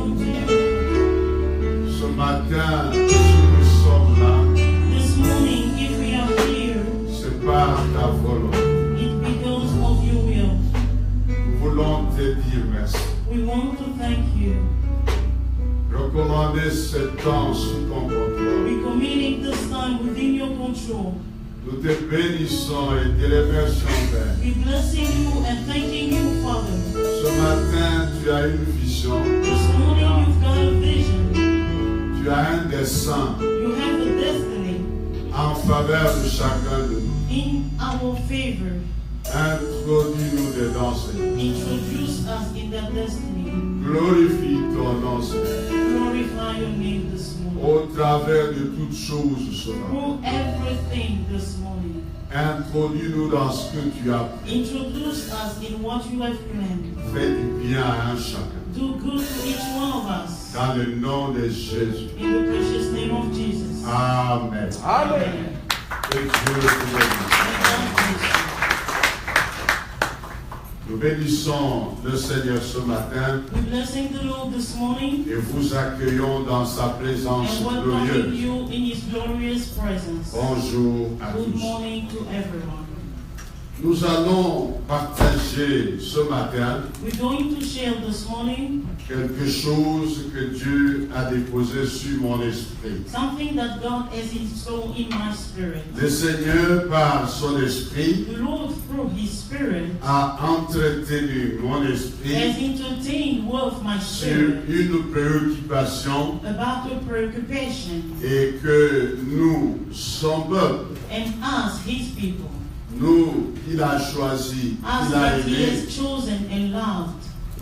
come to you. Ce matin, si nous sommes là, This morning, if we are here, c'est par ta volonté. it's because of your will. Nous voulons te dire merci. We want to thank you. Recommander ce temps sous ton contrôle. We committing this time within your control. Nous te bénissons et te remercions, Père. We blessing you and thanking you, Father. Ce matin, tu as une vision. This morning, you've got a vision. Tu as un dessein You have a destiny en faveur de chacun de nous. in our favor. Introduis-nous dedans, Seigneur. Introduce us in that destiny. Glorifie ton nom, Seigneur. Glorify your name this morning. Au travers de toutes choses, ce matin. Through everything this morning. Introduis-nous dans ce que tu as Introduce us in what you have planned. fait du bien à un chacun. Do good to each one of us. Dans le nom de Jésus. In the precious name of Jesus. Amen. Amen. Que Dieu vous bénisse. May God bless you. Nous bénissons le Seigneur ce matin We're blessing the Lord this morning et vous accueillons dans sa présence and welcoming glorieuse. you in His glorious presence. Bonjour à Good tous. morning to everyone. Nous allons partager ce matin We're going to share this morning quelque chose que Dieu a déposé sur mon esprit. something that God has installed in my spirit. Le Seigneur, par son esprit, The Lord, through His Spirit, a entretenu mon has esprit entertained with my sur spirit une préoccupation about a preoccupation, et que nous, son peuple, and us, His people, nous, qu'il a choisi, us qu'il a that He aimé, has chosen and loved,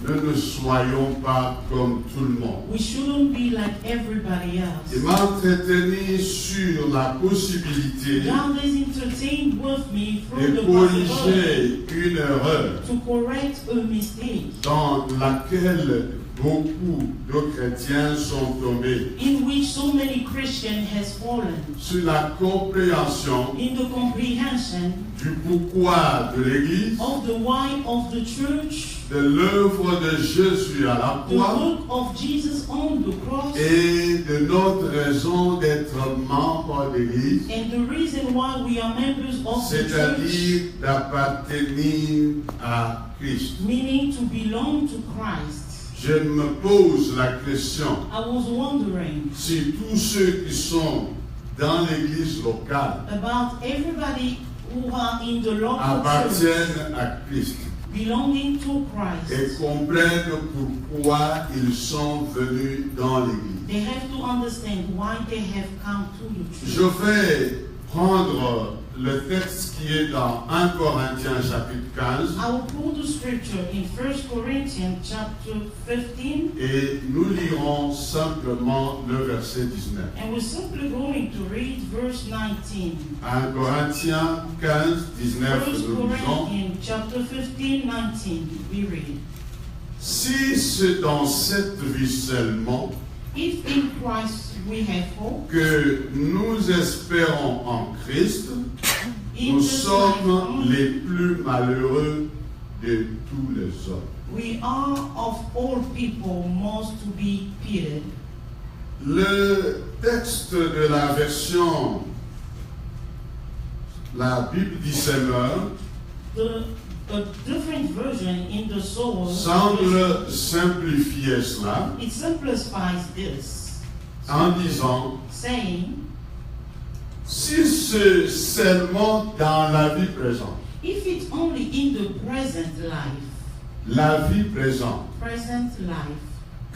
ne soyons pas comme tout le monde. we shouldn't be like everybody else. Il m'a entretenu sur la possibilité God has entertained with me through de the possibility corriger une erreur to correct a mistake dans laquelle beaucoup de chrétiens sont tombés, in which so many Christians has fallen, sur la compréhension in the comprehension du pourquoi de l'Église, of the why of the church, de l'œuvre de Jésus à la the croix work of Jesus on the cross, et de notre raison d'être membre d'Église, and the reason why we are members of the church, c'est-à-dire d'appartenir à Christ. meaning to belong to Christ. Je me pose la question I was wondering si tous ceux qui sont dans l'Église locale about everybody who are in the local church appartiennent à Christ belonging to et Christ. comprennent pourquoi ils sont venus dans l'Église. They have to understand why they have come to the Je church. vais prendre le texte qui est dans 1 Corinthiens chapitre 15 I will put the scripture in 1 Corinthians chapter 15, et nous lirons simplement le verset 19. and we're simply going to read verse 19. 1 Corinthiens 15, 19, 1 nous lisons. Corinthians chapter 15, 19, we read. Si c'est dans cette vie seulement If in Christ we have hope, que nous espérons en Christ, in nous this life sommes only, les plus malheureux de tous les hommes. we are of all people most to be pitied. Le texte de la version, la Bible du Seigneur, A different version in the soul, semble simplifier cela it simplifies this, en disant, saying, si c'est seulement dans la vie présente, if it's only in the present life,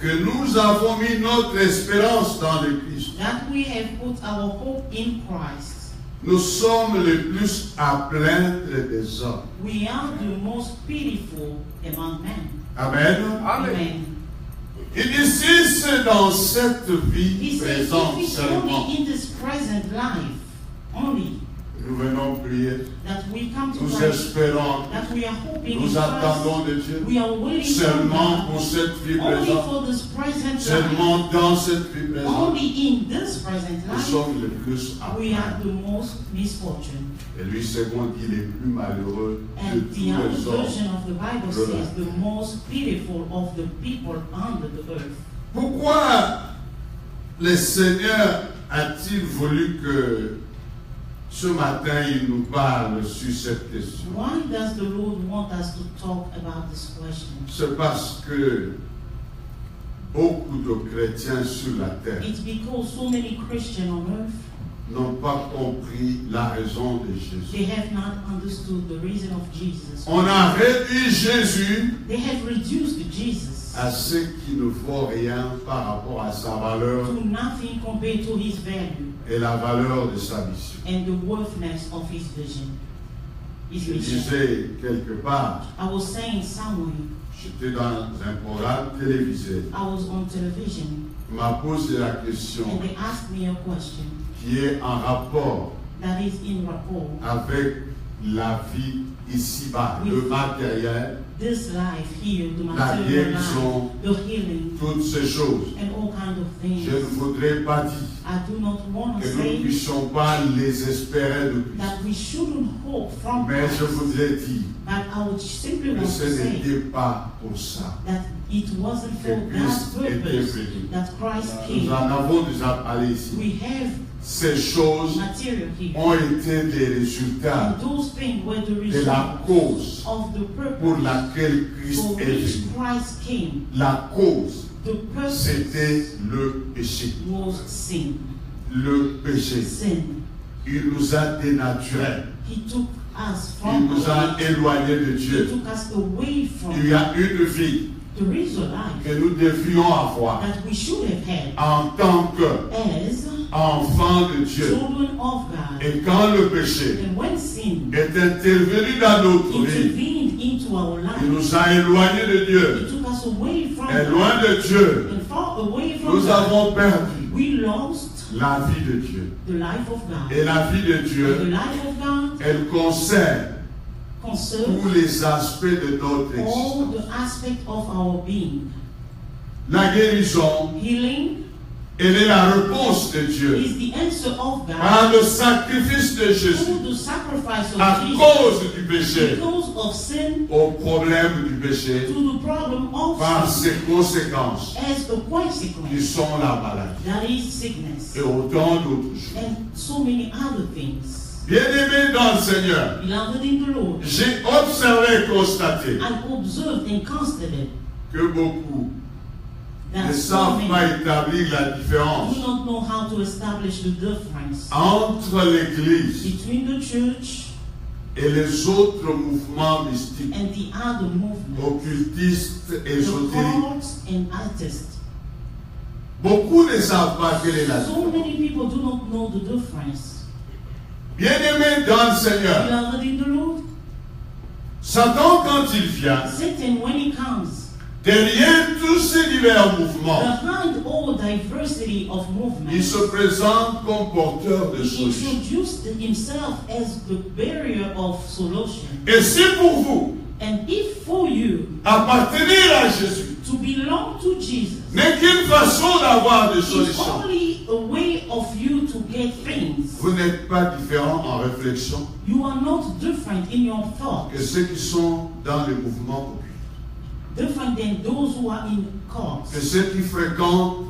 que nous avons mis notre espérance dans le Christ, that we have put our hope in Christ, nous sommes les plus à plaindre des hommes. we are the most pitiful among men. Amen. Amen. Il dit, si c'est dans cette vie He says, présente if it's seulement, only in this present life, only, nous venons prier, that we come to nous Christ, espérons, that we are hoping in nous attendons Christ, de Dieu, we are waiting for seulement God, pour cette vie only présente, for this present life, seulement dans cette vie présente, only in this present nous life, sommes les plus à we are plaindre. the most misfortune. Et lui, c'est moi qui est le plus malheureux de And tous the other les hommes. version of the Bible says the most pitiful of the people under the earth. Pourquoi le Seigneur a-t-il voulu que ce matin il nous parle sur cette question? Why does the Lord want us to talk about this question? C'est parce que beaucoup de chrétiens sur la terre It's because so many Christians on earth, n'ont pas compris la raison de Jésus. they have not understood the reason of Jesus. On a réduit Jésus They have reduced Jesus à ce qui ne vaut rien par rapport à sa valeur to nothing compared to his value et la valeur de sa mission. and the worthiness of his vision. His Je mission. disais quelque part, I was saying somewhere, j'étais dans un programme télévisé, I was on television, on m'a posé la question and they asked me a question qui est en rapport that is in rapport. avec la vie ici-bas, le matériel, This life here, the la material guérison, life, the healing, toutes ces choses. and all kinds of things. Je ne voudrais pas dire I do not want to que nous ne say puissions pas les espérer de Christ. that we shouldn't hope from Mais je Christ, voudrais dire but I would simply que want ce to say n'était pas pour ça. that it wasn't Que for God's Christ était purpose venu. that Christ Nous came. en avons déjà parlé ici. We have Ces choses material here, ont été les résultats and those things were the de la result cause of the pour purpose laquelle Christ for est which venu. Christ came. La cause, The purpose c'était le péché. was sin. Le péché. Sin. Il nous a dénaturés. He took us Il from nous a God. éloignés de He Dieu. took us away from Il y a God. une vie There is a life que nous devions avoir that we should have had en tant as qu'enfants de Dieu. children of God. Et quand le péché And when sin est intervenu dans notre vie, intervened into our il life, nous a éloignés de it Dieu. took us away from Et God. loin de Dieu, And far away from nous God, avons perdu we lost la vie de Dieu. the life of God. Et la vie de And the Dieu, life of God elle concerne concerns tous les aspects de notre all existence. the aspects of our being. La guérison, Healing elle est la réponse de Dieu is the answer of God par le sacrifice de Jésus through the sacrifice à of Jesus cause du péché, because of sin au problème du péché, to the problem par of sin ses conséquences as a qui consequence. sont la maladie That is sickness et autant d'autres choses. and so many other things. Bien-aimés dans le Seigneur, Beloved in the Lord, j'ai observé et constaté I observed and constated que beaucoup ne that so savent pas many établir la différence do not know how to establish the difference entre l'Église between the church et les autres mouvements mystiques, and the other movements, occultistes, the ésotériques. cults and artists. Beaucoup ne savent pas quelle est la So différence. many people do not know the difference. Bien-aimés dans le Seigneur, Beloved in the Lord, Satan, quand il vient, Satan, when he comes, derrière tous ces divers mouvements, behind all diversity of il movements, se présente comme porteur de he solutions. introduced himself as the barrier of solution. Et si pour vous, And if for you appartenir à Jésus to belong to Jesus n'est qu'une façon d'avoir des is solutions, only a way of you to get things, vous n'êtes pas différent en réflexion you are not different in your thought, que ceux qui sont dans les mouvements occultes, different than those who are in cults. que ceux qui fréquentent,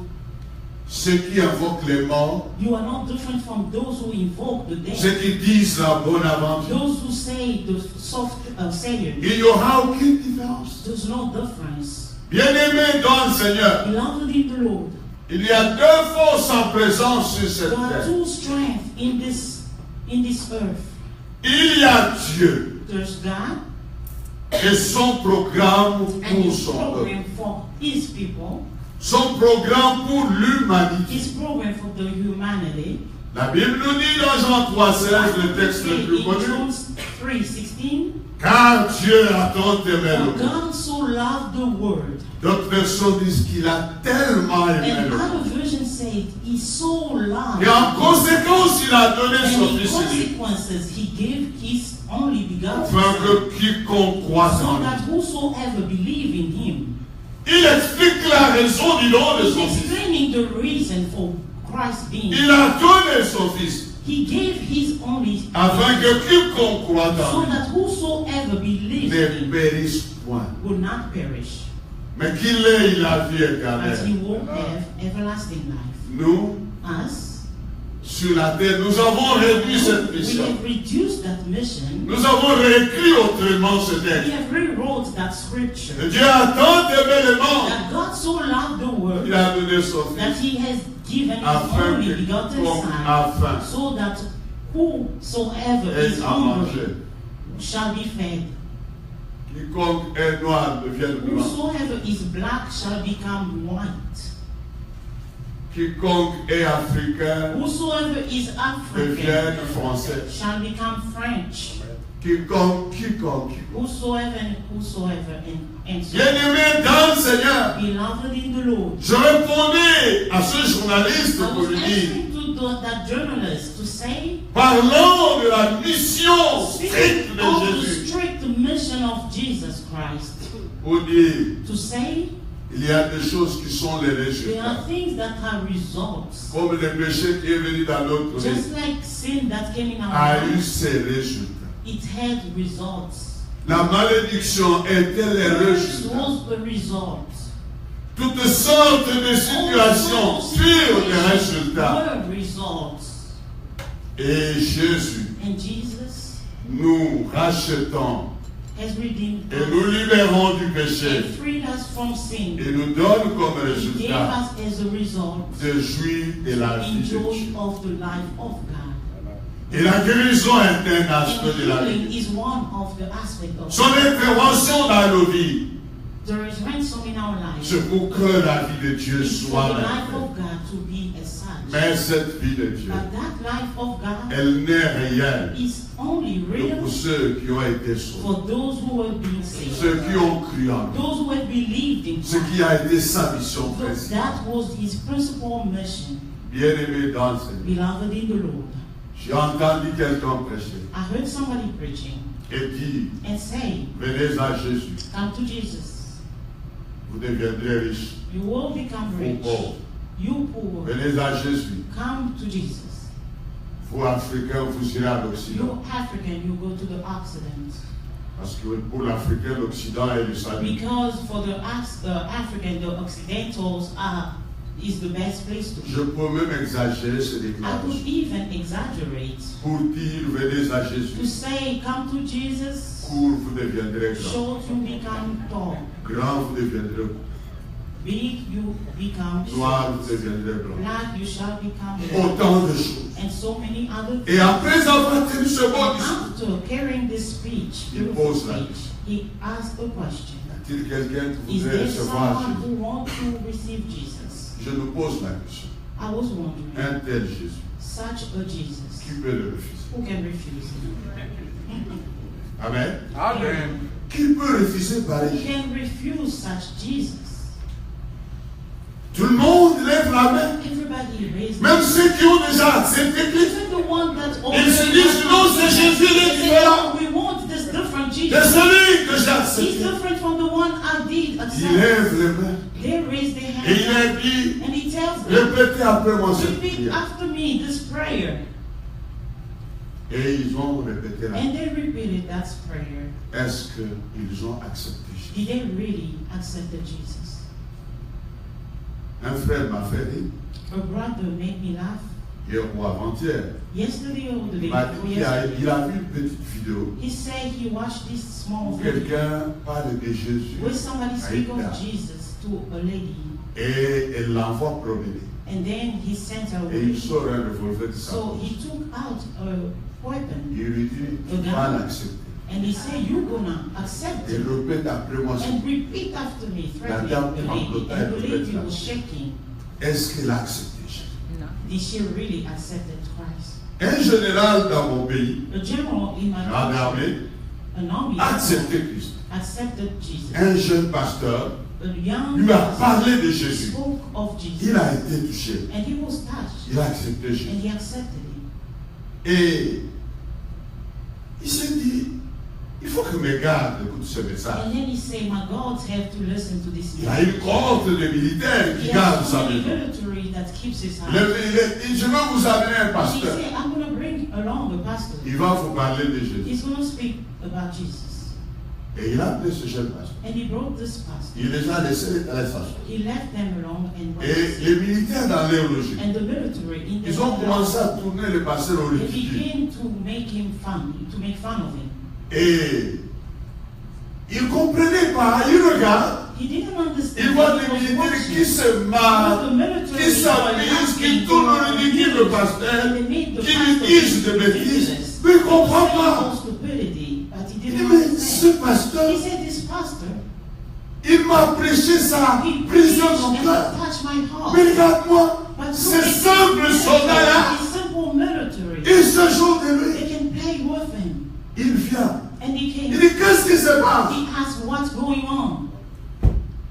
ceux qui invoquent les morts, You are not different from those who invoke the ceux dead, qui disent la bonne aventure. those who say the soft saying. Il n'y aura aucune différence. There's no difference. Bien-aimés dans le Seigneur, Beloved in the Lord, il y a deux forces en présence sur cette there are terre. two strengths in this earth. Il y a Dieu There's God et son programme and pour His son peuple. program for His people, Son programme pour l'humanité. His program for the humanity. La Bible nous dit dans Jean 3,16, le texte le plus In connu, John 3:16, car Dieu a tant aimé le for monde. God so loved the world. D'autres versions disent qu'il a tellement aimé And le monde. other version said He so loved. Et en conséquence, il a donné And son in Fils unique, consequences, He gave His only begotten afin Son, que quiconque croit so en lui. that whosoever believe in Him. Il explique la raison du don de He's son Fils. explaining the reason for Christ being. Il a donné son Fils, He gave His only afin que quiconque croit en so lui that whosoever believes ne in Him périsse point, will not perish, mais qu'il ait la vie but he éternelle. won't have everlasting life. Nous, Us, sur la terre, nous avons réduit cette we mission. have reduced that mission. Nous avons réécrit autrement ce We texte. have rewrote that scripture. Et Dieu a tant aimé le monde, That God so loved the world il a donné son that Fils, he has given his afin only que begotten quiconque Son, a faim so that whosoever ait is à hungry manger. shall be fed. Quiconque est noir devienne blanc. Whosoever is black shall become white. Quiconque est africain Whosoever is devienne African français. shall become French. Quiconque. Whosoever and so Bien-aimé dans le Seigneur, beloved in the Lord. je répondais à ce journaliste I pour was lui dire, asking that journalist to say, parlons de la mission stricte speak de of the Jésus. strict mission of Jesus Christ. Pour dire, To say il y a des choses qui sont les there résultats. are things that are results. Comme le péché qui est venu dans notre vie Just like sin that came in our a eu life, ses résultats. it had results. La malédiction était les Curse résultats. was the result. Toutes sortes de situations All furent des résultats. were results. Et Jésus And Jesus nous rachetons has redeemed et nous libérons du péché and freed us from sin. et nous donne comme He gave résultat us as a result de jouir de la vie de enjoy Dieu. of the life of God. Et la guérison est un And aspect de la healing vie. is one of the aspects of Son intervention dans nos vies, there is ransom in our life. c'est pour que la vie de Dieu It's for soit the life parfaite. of God to be as such. Mais cette vie de Dieu, But that life of God elle n'est réelle is only que real pour ceux qui ont été sauvés, for those who have been saved. ceux qui ont cru en lui, Those who have believed in ce Christ. qui a été sa mission So principale. that was his principal mission. Bien-aimé dans le Seigneur, Beloved in the Lord. j'ai entendu quelqu'un prêcher I heard somebody preaching et dire, and say, venez à Jésus, come to Jesus. vous deviendrez riches. You will become rich. pauvres. You poor. Venez à Jésus, Come to Jesus. vous Africains, vous irez à l'Occident. You African, you go to the Occident. Parce que pour l'Africain, l'Occident est le salut. Because for the African, the Occidentals is the best place to Je be. peux même exagérer ces I could déclarations even exaggerate pour dire, venez à to Jésus, say, come to Jesus, court, vous deviendrez grand. short you become tall, Grand, vous deviendrez court. big you become Noir, short, vous deviendrez blanc. black you shall become white, Autant de choses. and so many other Et things. après avoir tenu ce beau discours, After carrying this speech, Il beautiful pose la speech, he asked a question. y a-t-il quelqu'un qui Is voudrait there recevoir someone who Jésus? wants to receive Jesus? Je nous pose la question. I was wondering, Un tel Jésus, such a Jesus, qui peut le refuser? who can refuse him? Amen. Amen. Qui peut refuser pareil Who Jésus? can refuse such Jesus? Tout le monde lève la main. Everybody raised Même their ceux qui ont déjà accepté Christ. Even the one that Ils se disent, non, c'est Jésus, il est They say, différent. "No, we want this different C'est Jesus. celui que j'ai He's accepté. different from the one I did Il accept." lève les mains. They raise their Et il hands a dit, and he tells them, répétez après moi cette "Repeat prière. after me this prayer." Et ils ont répété la And they repeated that prayer. Est-ce qu'ils ont accepté Jésus? Did they really accept Jesus? Un frère m'a fait rire, A brother made me laugh hier ou avant-hier. yesterday or the Il day m'a before dit qu'il a, yesterday. il a vu une petite vidéo He said he watched this small où video quelqu'un parle de Jésus where somebody à speak une dame. of Jesus to a lady, Et elle l'envoie promener. and then he sent her Et il away. sort un revolver de sa So poche. he took out a weapon Il lui dit, tu vas l'accepter. and he said, "You're gonna accept Et it répète après moi cette and prière. repeat after me," La threatening dame the lady. tremblotait, And the elle lady répète was ça. shaking. Est-ce qu'elle a accepté Jésus? Did she really accept Christ? Un général dans mon pays, A general in my en country, armée, an army, a accepté Christ. accepted Jesus. Un jeune pasteur A young lui a pastor parlé de Jésus. spoke of Jesus, Il a été touché. and he was touched, Il a accepté Jésus. and he accepted him. Et il s'est dit, il faut que mes gardes écoutent ce message. And then he said, "My gods have to listen to this Il a message." une cohorte de militaires He qui gardent has sa so many maison. military that keeps his house. Je veux vous amener un And he pasteur. said, "I'm going to bring along a pastor. Il va vous parler de Jésus. He's going to speak about Jesus." And he's going to speak about Jesus. And he's going to speak about Jesus. And he's going to speak about Jesus. Et il Et il a appelé ce jeune pasteur. And he brought this pastor. Il les a laissés à la station. He left them alone and went to Et sleep. les militaires dans l'air logique, And the military in the ils ont commencé à tourner le pasteur au they ridicule. began to make fun of him. Et il ne comprenait pas, il regarde, He didn't understand. il voit He des was militaires watching. qui se marrent, The military qui s'amusent, qui tournent au ridicule le pasteur, qui lui disent des bêtises, mais il ne comprend pas. Il dit, mais ce pasteur, He said, this pastor, il m'a prêché sa he prison preached en and cœur. touched my heart. Mais regarde-moi, But ces look at simples this soldats-là, simple military. ils se jouent de lui. They can play with him. Il vient. And he came. Il dit, qu'est-ce qui se passe? He asked what's going on.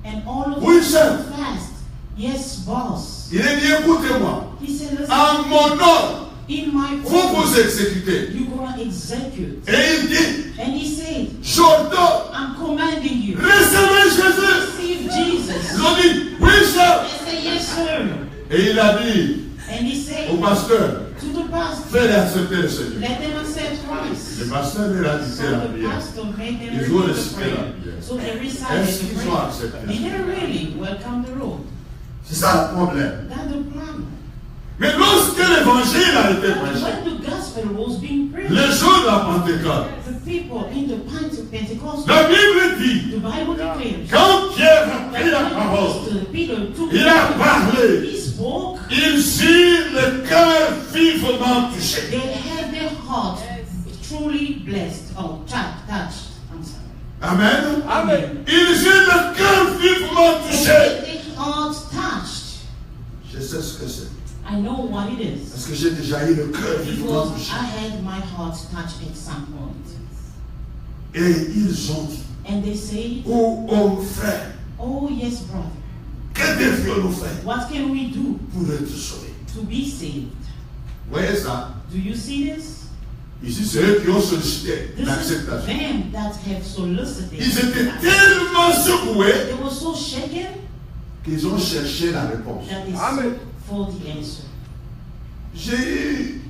And all of Oui, them chef. fast. Yes, boss. Il a dit, écoutez-moi, He said, listen, en mon nom, in my vous order, vous exécutez. you're going to execute. Et il dit, And he said, j'ordonne, I'm commanding you. recevez Jésus. Receive Jesus. Ils ont dit, oui, chef. They say, yes, sir. Et il a dit And he au said pasteur, to the pastor, faites accepter le Seigneur. let them accept Christ. Le pasteur leur a dit So la the prière. pastor made them Ils ont repeat the récité la prayer. prière. So they recited Est-ce the qu'ils ont prayer. accepté? Did they really welcome the Lord? C'est ça le problème. That's the problem. Mais lorsque l'évangile a été prêché, When the gospel was being preached, le jour de la Pentecôte, the people in the Pentecost, la Bible dit, the Bible declares, quand Pierre a pris la that parole, when Peter took il a parlé, he spoke, il vit le cœur vivement touché. they had their heart truly blessed or touched. I'm sorry. Amen. Amen. Il vit le cœur vivement They touché. had their heart touched. Je sais ce que c'est. I know what it is. Parce que j'ai déjà eu le cœur vivement Because touché. I had my heart touched at some point. Et ils ont dit, And they say, oh, homme frère, oh yes, brother, que devions-nous faire what can we do pour être sauvés? to be saved? Vous voyez ça? Do you see this? Ici, c'est eux qui ont sollicité This is l'acceptation. them that have solicited. Ils étaient tellement secoués They were so shaken qu'ils ont cherché la réponse. that they Amen. sought for the answer. J'ai eu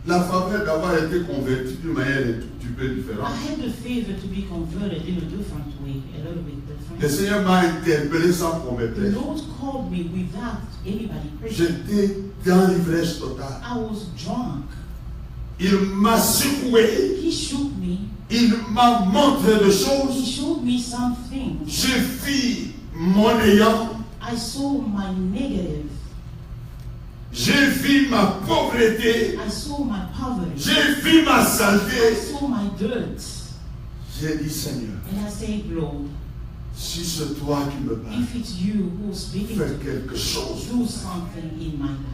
la faveur d'avoir été converti d'une manière un tout petit peu I différente. had the favor to be converted in a different way, a little bit Le different. Seigneur m'a interpellé sans qu'on me The prêche. Lord called me without anybody preaching. J'étais dans l'ivresse totale. I was drunk. Il m'a secoué, He shook me. il m'a montré des He choses. showed me some things. J'ai vu mon ayant, I saw my negative. j'ai vu ma pauvreté, I saw my poverty. j'ai vu ma I saleté. saw my dirt. J'ai dit, Seigneur, And I said, Lord, si c'est toi qui me parles, if it's you who's speaking fais to me, quelque chose. do something in my life.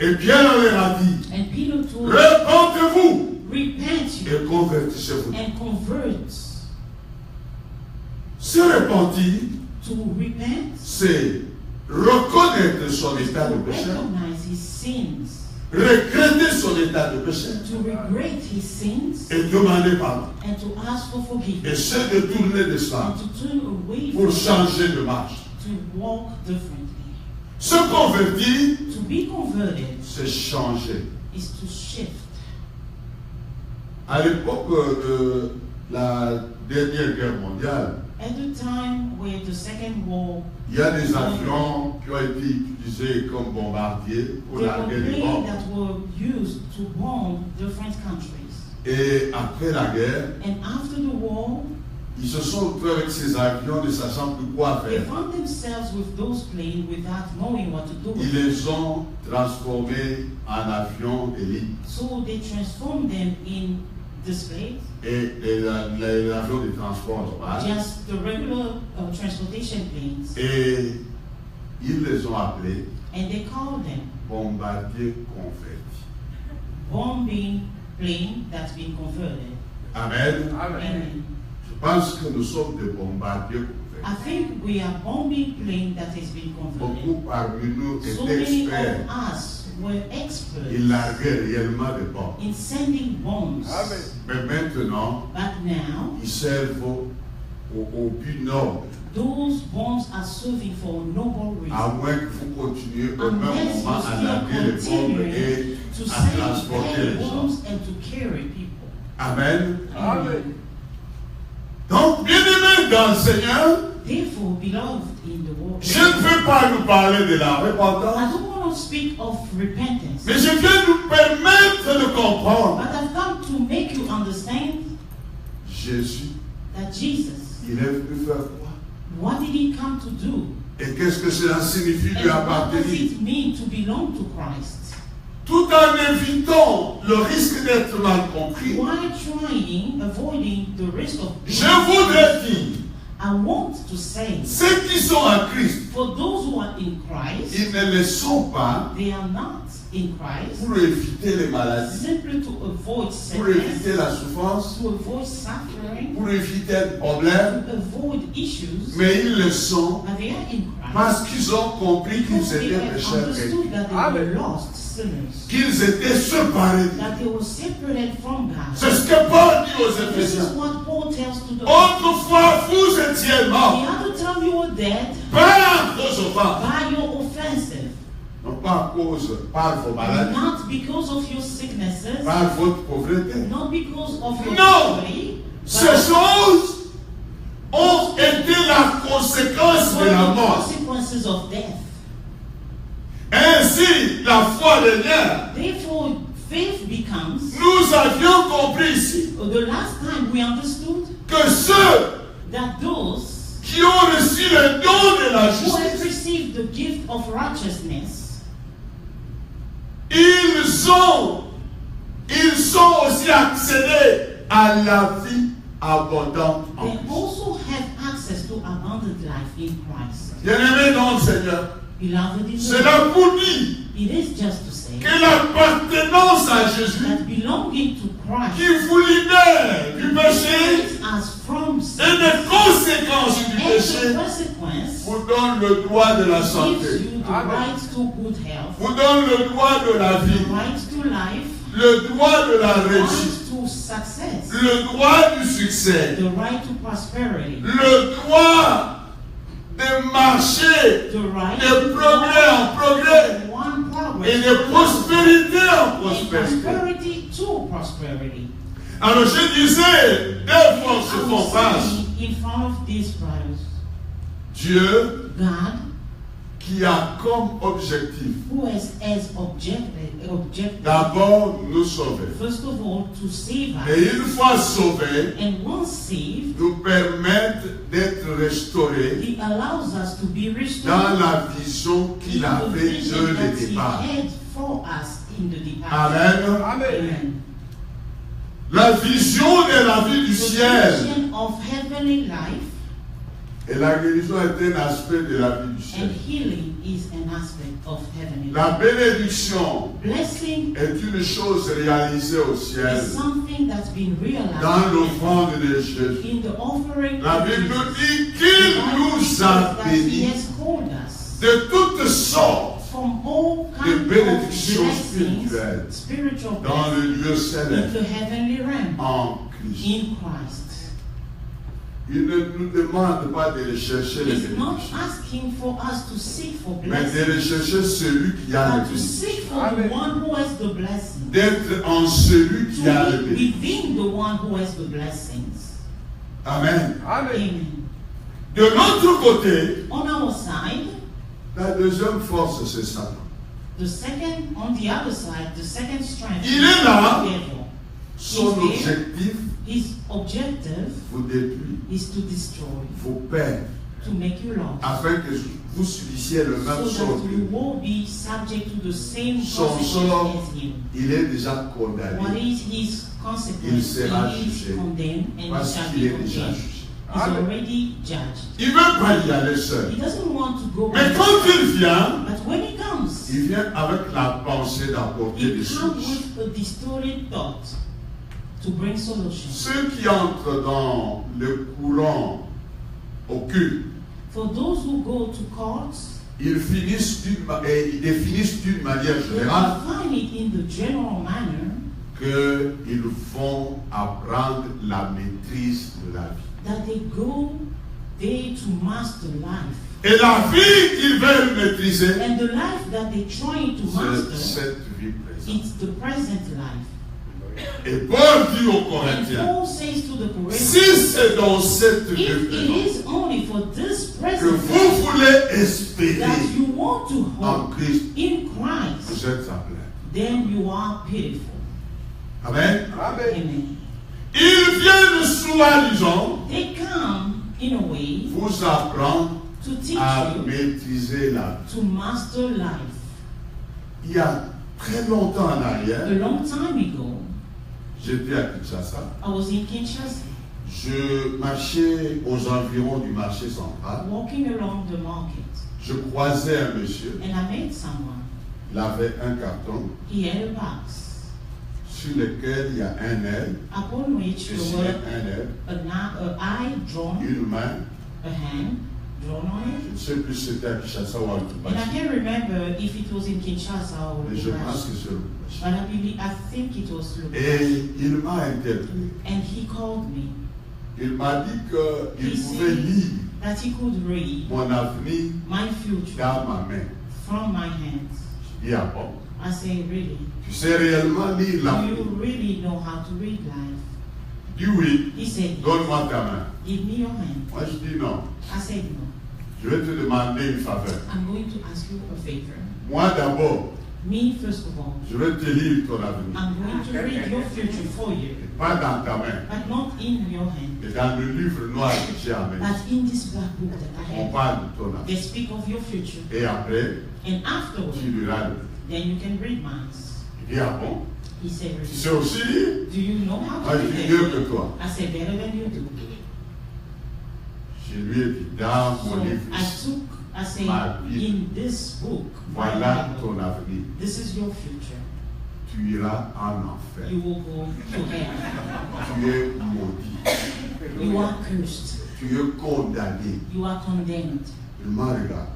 Et Pierre leur a dit, And Peter told me, répandez-vous repent you et convertissez-vous. and convert. Se repentir, To repent, c'est reconnaître son is état to de péché, recognize his sins, regretter son état de péché to regret his sins, et demander pardon. and to ask for Et forgiveness, se détourner de cela and to turn away pour from it, changer de marche. to walk differently. Se convertir, To be converted c'est changer. is to shift. À l'époque de la dernière guerre mondiale, At the time where the Second War, il y a des avions qui ont été utilisés comme bombardiers pour there larguer were des planes bombes. that were used to bomb different countries. Et après la guerre, And after the war, ils se sont retrouvés avec ces avions ne sachant plus quoi they faire. found themselves with those planes without knowing what to do Ils with them. les ont transformés en avions élite So they transformed them in this plane, et les avions de transport normal. just the regular transportation planes, Et ils les ont appelés and they called them bombardiers convertis. bombing plane that's been converted. Amen. Amen. Amen. Je pense que nous sommes des bombardiers I convertis. think we are bombing plane that has been converted. Beaucoup parmi nous So étaient many experts. of us were experts Ils larguaient réellement des bombes. in sending bombs. Amen. Mais maintenant, But now, ils servent au but noble. those bombs are serving for a noble À reason. moins que vous continuiez au même Unless moment you à larguer les still bombes continue et to à send transporter les gens. bombs and to carry people. Amen. Amen. Donc, bien-aimés dans le Seigneur, Therefore, beloved in the world, je ne peux pas nous parler de la I repentance, don't want to speak of repentance, mais je viens nous permettre de comprendre. but I've come to make you understand Jésus, that Jesus, il est venu faire quoi? what did he come to do? Et qu'est-ce que cela signifie And lui what does appartenir? it mean to belong to Christ? Tout en évitant le risque d'être mal compris, While avoiding the risk of je voudrais dire, I want to say, ceux qui sont en Christ, for those who are in Christ, ils ne le sont pas they are not in Christ pour éviter les maladies, simply to avoid pour sickness, éviter la souffrance, to avoid suffering, pour éviter le problème, to avoid issues, mais ils le sont but they are in Christ parce qu'ils ont compris because qu'ils they étaient have pécheurs understood chrétiens, that they Amen. were lost sinners, qu'ils étaient séparés. that they were separated from God. C'est ce que Paul dit aux This is Éphésiens. what Paul tells to the Autrefois, vous étiez The morts, other time you were dead pas à cause de vos by your offensive, non pas à cause par vos maladies, not because of your sicknesses, par votre pauvreté. not because of your No. poverty, Ces but choses ont été la conséquence for de la the mort. consequences of death. Ainsi, la foi des liens. Therefore, faith becomes, Nous avions compris ici the last time we understood que ceux that those qui ont reçu le don de la who have justice, received the gift of righteousness, ils sont aussi accédés à la vie abondante en they Christ. also have access to abundant life in Christ. Bien-aimés dans le Seigneur, Beloved in the c'est là Lord, pour dire it is just to say que l'appartenance à Jésus that belonging to Christ qui vous libère du péché liberates us from et sin, des conséquences du and the péché consequence vous donne le droit de la gives santé, you the Amen. right to good health, vous donne le droit de la the vie, right to life, le droit de la the réussite, right to success, le droit du succès, the right to prosperity, le droit de marcher the right de to progrès en progrès from one progress et to de another, prospérité en and prospérité. prosperity to prosperity. Alors je disais, deux forces se I font was face. saying in front of these brothers, Dieu God, qui a comme objectif who has as objective d'abord nous sauver. first of all to save us, Et une fois sauvés, and once saved, nous permettre d'être restaurés He allows us to be restored dans la vision qu'il in the avait vision de that le He départ. had for us in the departure. Amen. Amen. Amen. La vision de la vie du The ciel. vision of heavenly life Et la guérison est un aspect de la vie du ciel. and healing is an aspect of heavenly La life. bénédiction Blessing est une chose réalisée au ciel is something that's been realized dans l'offrande de Jésus. in the offering La of Bible Jesus. dit The qu'il Bible nous says a that He bénis has called us de toutes sortes from all de kinds of bénédictions blessings, spirituelles spiritual dans blessings, le lieu in céleste the heavenly realm, en Christ. in Christ. Il ne nous demande pas de rechercher les He's not bénédictions, asking for us to seek for mais de blessings, rechercher celui qui a les but to bénédictions. seek for Amen. the one who has the blessing, D'être en celui qui a les to be bénédictions. within the one who has the blessings. Amen. Amen. Amen. De l'autre côté, On our side, la deuxième force, c'est ça. on the other side, the second strength Il est là. is the devil. Son Is there. objectif, His objective vous détruire, is to destroy, vous perdre, to make you lost, afin que vous subissiez le même so sort that que you lui. will be subject to the same Son consequences sort, as him. il est déjà What condamné is his Il consequence? sera He jugé. is condemned and he parce shall qu'il be est déjà condemned. jugé. He's Amen. already judged. Il ne veut pas y aller seul. He doesn't want to go Mais back. quand il vient, But when he comes, il vient avec la pensée d'apporter he des comes solutions. with a distorted thought to bring solutions. Ceux qui entrent dans le courant occulte, For those who go to courts, ils définissent d'une manière they générale define it in the general manner qu'ils vont apprendre la maîtrise de la vie. that they go there to master life. Et la vie qu'ils veulent maîtriser, And the life that they're trying to c'est master, cette vie présente. it's the present life. Et Paul dit aux And Corinthiens, Paul says to the si Corinthians, c'est dans cette if it demeure is only for this que present vous voulez espérer that you want to en hope Christ, in Christ, vous êtes à plaindre. then you are pitiful. Amen. Amen. Ils viennent soi-disant They come in a way vous apprendre to teach à you maîtriser la vie. to master life. Il y a très longtemps en arrière, A long time ago, j'étais à Kinshasa. I was in Kinshasa, Je marchais aux environs du marché central. walking along the market, Je croisais un monsieur. and I met someone. Il avait un carton He had a box sur lequel il y a un aile, upon which there ici were un aile, an eye drawn, une main. a hand drawn on Je it. ne sais plus si c'était à Kinshasa ou à And I Lubumbashi. can't remember if it was in Kinshasa or Mais je pense Lubumbashi, que c'est Lubumbashi. but I think it was Lubumbashi. Et il m'a interpellé. And he called me Il m'a dit qu'il He pouvait said lire that he could read mon avenir my future dans ma main. from my hands. Je dis, ah bon? I say, really? Tu sais réellement lire Do l'avenir? you really know how to read life? Je dis oui. He said, Donne-moi ta main. give me your hand. Moi je dis non. I said, no. Je vais te demander une faveur. I'm going to ask you a favor. Moi d'abord, Me, first of all, je vais te lire ton avenir. I'm going to read your future for you, Et pas dans ta main. but not in your hand, Et dans le livre noir que j'ai amené. but in this black book that I On have. parle de ton avenir. They speak of your future, Et après, and afterwards, tu liras le. then you can read mine. Je dis ah bon? He said, Tu really? sais aussi lire? Do you know how Moi to je dis read mieux it? que toi. I said, better than you do. Je lui ai dit dans So mon livre, I say, Ma Bible. in this book, my voilà Bible, ton avenir. this is your future. Tu iras en enfer. You will go to hell. Tu es maudit. You are cursed. Tu es condamné. You are condemned. Il m'a regardé.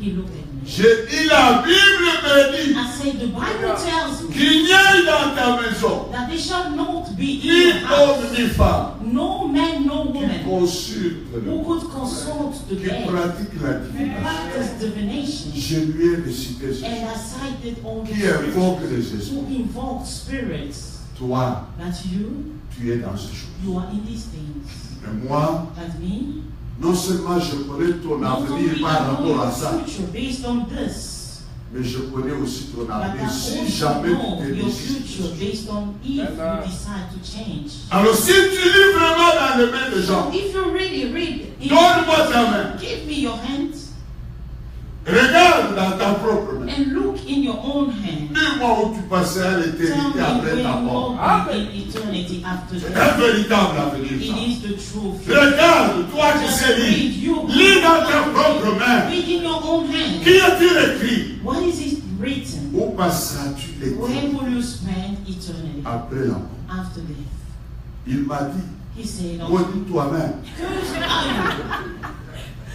He looked at me. J'ai dit la Bible me dit I said, the Bible tells me qu'il n'y ait dans ta maison that there shall not be in ni your house homme ni femme no man, no qui woman consulte le who monde, could consult the qui dead, pratique la who divination. practice divination. Je lui ai récité And ceci. I cited all the Qui scriptures invoque les esprits. to invoke spirits Toi, that you tu es dans ces choses. are in these things. Mais moi, That me, non seulement je connais ton not only avenir par I know rapport à your ça, future based on this, mais je connais aussi ton but I avenir si also jamais know tu te your décides. future based on if you decide to change. Alors si tu lis vraiment dans les mains des So gens, if you really read, donne-moi ta main. give me your hand Regarde dans ta propre main. and look in your own hand. Dis-moi où tu passeras Tell l'éternité me après where ta you mort. will be in eternity after C'est un death. véritable avenir. It ça. is the true future. Regarde, toi qui Just sais read. lire. You Lis dans ta propre main. read in your own hand. Qu'y a-t-il écrit? What is it written? Où passeras-tu Where l'éternité will you spend eternity après la mort? after death? Il m'a dit, He said, maudis toi-même. cursed are you.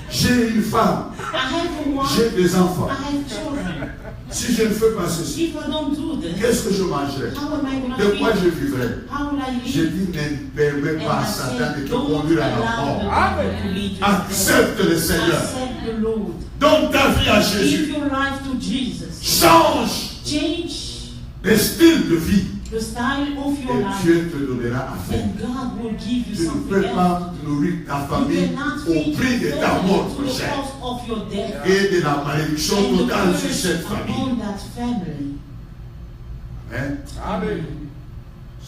J'ai une femme, I have a wife. j'ai des enfants. I have children. Si je ne fais pas ceci, If I don't do this, qu'est-ce que je mangerai? how am I going De to quoi live? je vivrai? How will I J'ai live? dit, ne permets And pas à I Satan said, de te don't conduire à la allow mort. the devil to lead you to Accepte le death. Seigneur. Accept the Lord. Donne ta vie à Give Jésus. your life to Jesus. Change Change des styles de vie. the style of your Et life. Dieu te donnera à faire. And God will give you Tu ne something peux else. pas nourrir ta You famille cannot au feed prix de your ta family mort to the prochaine cost of your death. et de la malédiction And the totale sur curse cette famille. upon that family. Hein? Amen.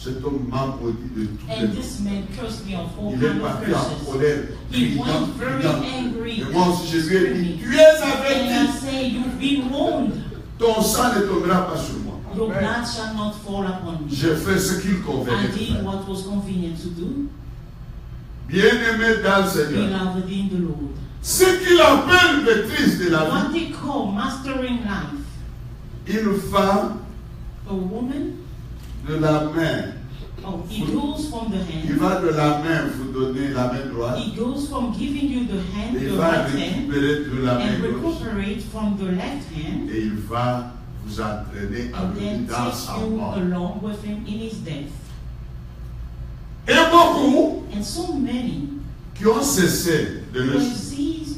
Cet homme m'a maudit de tous les And noms. this man cursed me of all Il est kinds of parti en curses. colère, He criant, went very criant. angry. Et moi aussi, je lui ai dit, And tu es I averti. say, you've been warned. Ton sang ne tombera pas sur moi. Your blood shall not fall upon me. J'ai fait ce qu'il I convenait de did faire. what was convenient to do. Bien-aimé dans le Seigneur, Beloved in the Lord. ce qu'il appelle maîtrise de la What vie, they call mastering life. une femme A woman, de la main, oh, it goes from the il hand. va de la main vous donner la main droite, It goes from giving you the hand, il the va right hand, récupérer de la main and gauche recuperate from the left hand, et il va vous entraîner and avec then dans take sa you mort. along with him in his death. Et beaucoup And so many qui ont cessé de le will suivre, cease